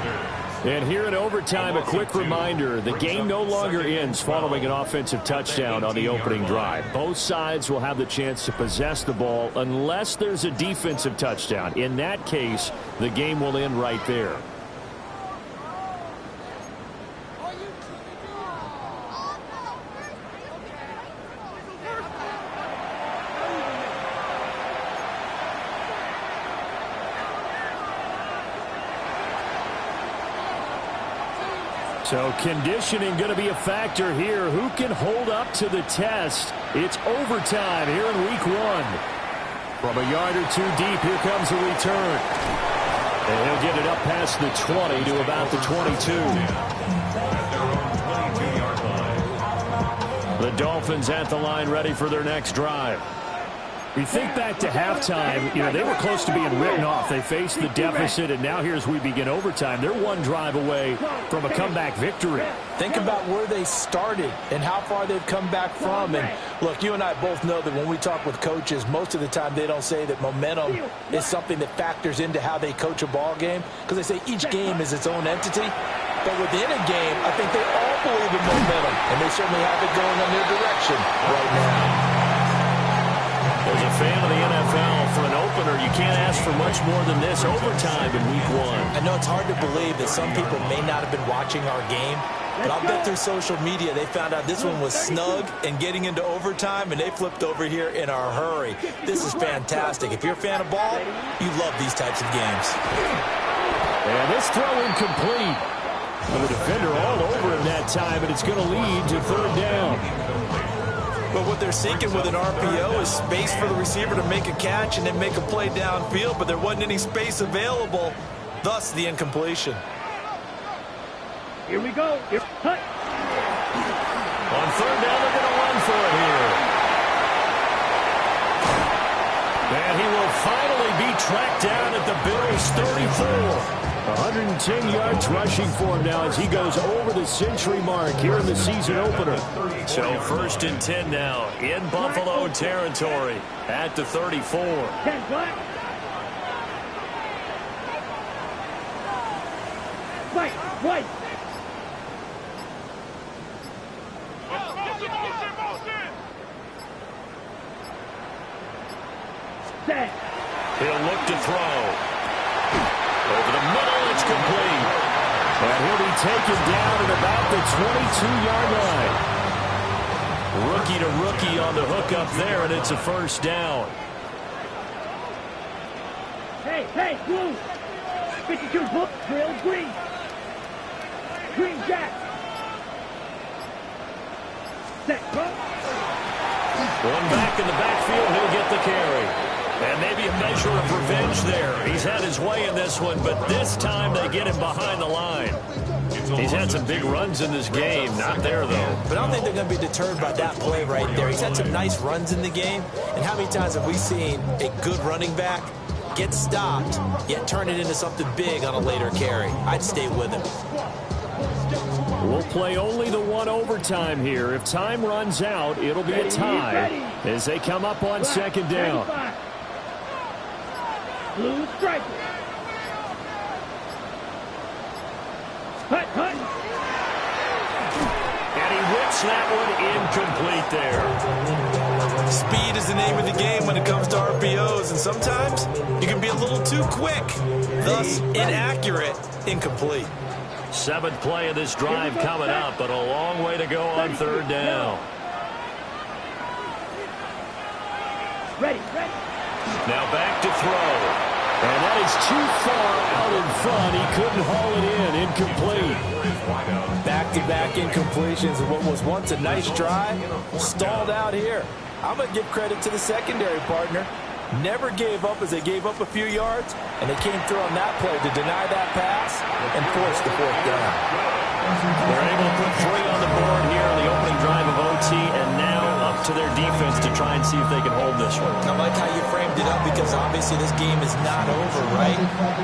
And here in overtime, a quick reminder, the game no longer ends following an offensive touchdown on the opening drive. Both sides will have the chance to possess the ball unless there's a defensive touchdown. In that case, the game will end right there. So conditioning going to be a factor here. Who can hold up to the test? It's overtime here in week 1. From a yard or two deep, here comes a return. And he'll get it up past the 20 to about the 22. At their own 22-yard line. The Dolphins at the line ready for their next drive. We think back to halftime, they were close to being written off. They faced the deficit, and now here's we begin overtime. They're one drive away from a comeback victory. Think about where they started and how far they've come back from. And look, you and I both know that when we talk with coaches, most of the time they don't say that momentum is something that factors into how they coach a ball game, because they say each game is its own entity. But within a game, I think they all believe in momentum, and they certainly have it going in their direction right now. As a fan of the NFL, for an opener, you can't ask for much more than this overtime in week 1. I know it's hard to believe that some people may not have been watching our game, but I'll bet through social media they found out this one was snug and getting into overtime, and they flipped over here in a hurry. This is fantastic. If you're a fan of ball, you love these types of games. And this throw incomplete. The defender all over him that time, and it's going to lead to third down. But what they're seeking with an RPO is space for the receiver to make a catch and then make a play downfield, but there wasn't any space available. thus the incompletion. Here we go. Here, cut. On third down, they're going to run for it here. And he will finally be tracked down at the Bills' 34. 110 yards rushing for him now as he goes over the century mark here in the season opener. So 1st and 10 now in Buffalo territory at the 34. 10 black. White. Set. He'll look to throw. Over the middle, it's complete. And he'll be taken down at about the 22-yard line. Rookie to rookie on the hook up there, and it's a first down. Hey, blue. 52 blue. Drill green. Green jack. Set, go. One back in the backfield, he'll get the carry. And maybe a measure of revenge there. He's had his way in this one, but this time they get him behind the line. He's had some big runs in this game. Not there, though. But I don't think they're going to be deterred by that play right there. He's had some nice runs in the game. And how many times have we seen a good running back get stopped, yet turn it into something big on a later carry? I'd stay with him. We'll play only the one overtime here. If time runs out, it'll be a tie as they come up on second down. Blue stripe. Hut. And he whips that one incomplete there. Speed is the name of the game when it comes to RPOs, and sometimes you can be a little too quick, thus inaccurate, incomplete. 7th play of this drive coming up, but a long way to go on third down. Ready. Now back to throw. And that is too far out in front. He couldn't haul it in. Incomplete. Back-to-back incompletions of what was once a nice drive. Stalled out here. I'm going to give credit to the secondary partner. Never gave up as they gave up a few yards, and they came through on that play to deny that pass and force the 4th down. They're able to put 3 on the board here on the opening drive of OT, and now up to their defense to try and see if they can hold this one. I like how you framed it up because obviously this game is not over, right?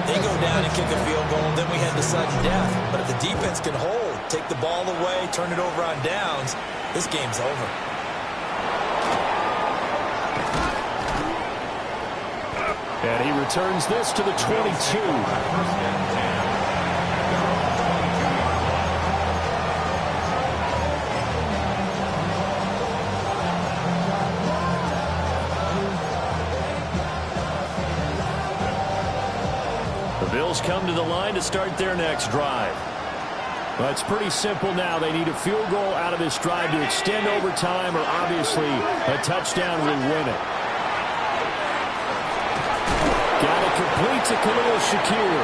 They go down and kick a field goal, and then we head to sudden death. But if the defense can hold, take the ball away, turn it over on downs, this game's over. And he returns this to the 22. The Bills come to the line to start their next drive. Well, it's pretty simple now. They need a field goal out of this drive to extend overtime, or obviously a touchdown will win it. Got it complete to Khalil Shakir.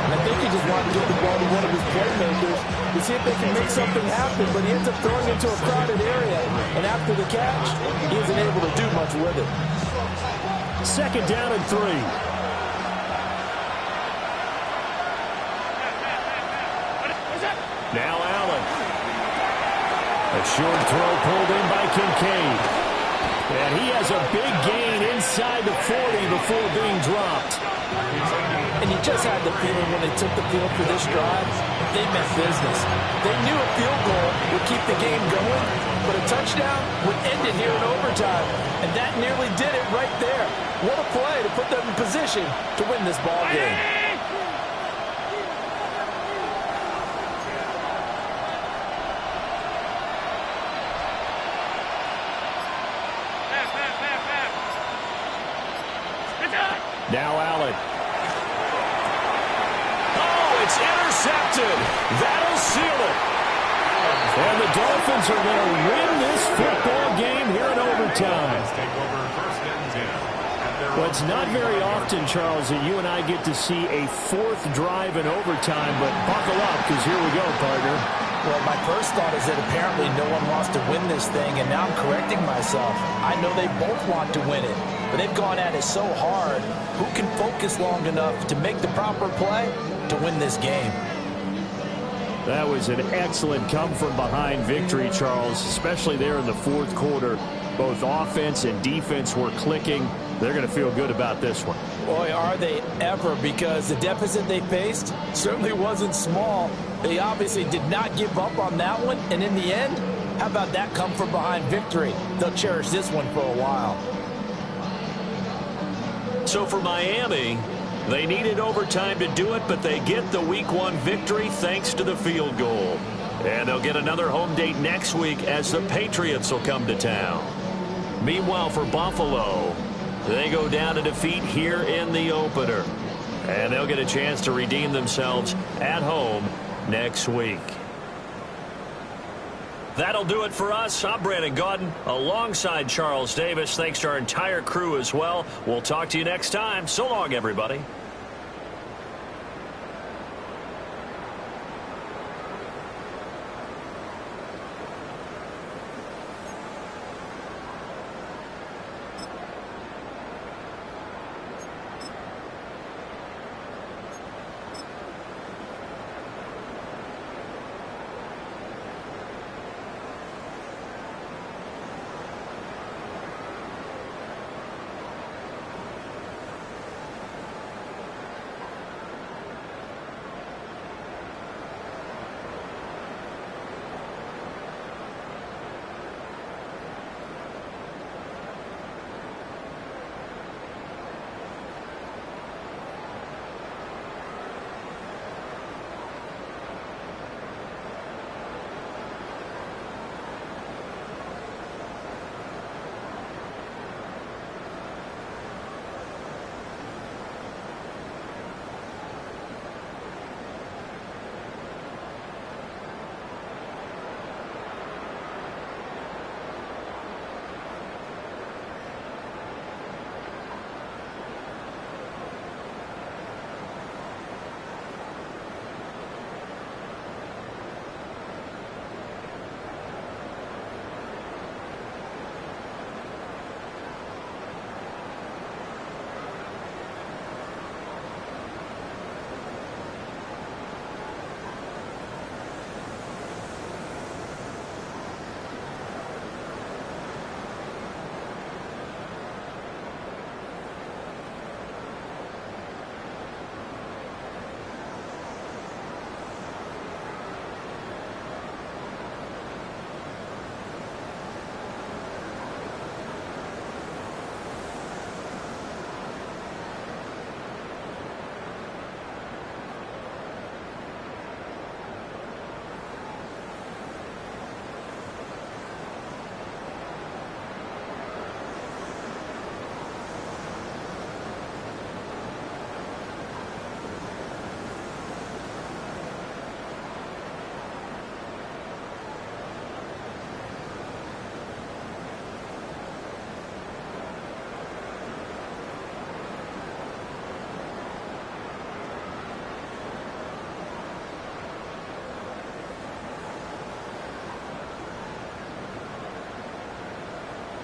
And I think he just wanted to get the ball to one of his playmakers to see if they can make something happen, but he ends up throwing into a crowded area. And after the catch, he isn't able to do much with it. 2nd down and 3. Now Allen. A short throw pulled in by Kincaid. And he has a big gain inside the 40 before being dropped. And you just had the feeling when they took the field for this drive, they meant business. They knew a field goal would keep the game going, but a touchdown would end it here in overtime. And that nearly did it right there. What a play to put them in position to win this ball game. Now Allen. Oh, it's intercepted. That'll seal it. And the Dolphins are going to win this football game here in overtime. Well, it's not very often, Charles, that you and I get to see a 4th drive in overtime, but buckle up because here we go, partner. Well, my first thought is that apparently no one wants to win this thing, and now I'm correcting myself. I know they both want to win it. but they've gone at it so hard. Who can focus long enough to make the proper play to win this game? That was an excellent come-from-behind victory, Charles, especially there in the fourth quarter. Both offense and defense were clicking. They're going to feel good about this one. Boy, are they ever, because the deficit they faced certainly wasn't small. They obviously did not give up on that one, and in the end, how about that come-from-behind victory? They'll cherish this one for a while. So for Miami, they needed overtime to do it, but they get the Week 1 victory thanks to the field goal. And they'll get another home date next week as the Patriots will come to town. Meanwhile, for Buffalo, they go down to defeat here in the opener. And they'll get a chance to redeem themselves at home next week. That'll do it for us. I'm Brandon Gaudin alongside Charles Davis. Thanks to our entire crew as well. We'll talk to you next time. So long, everybody.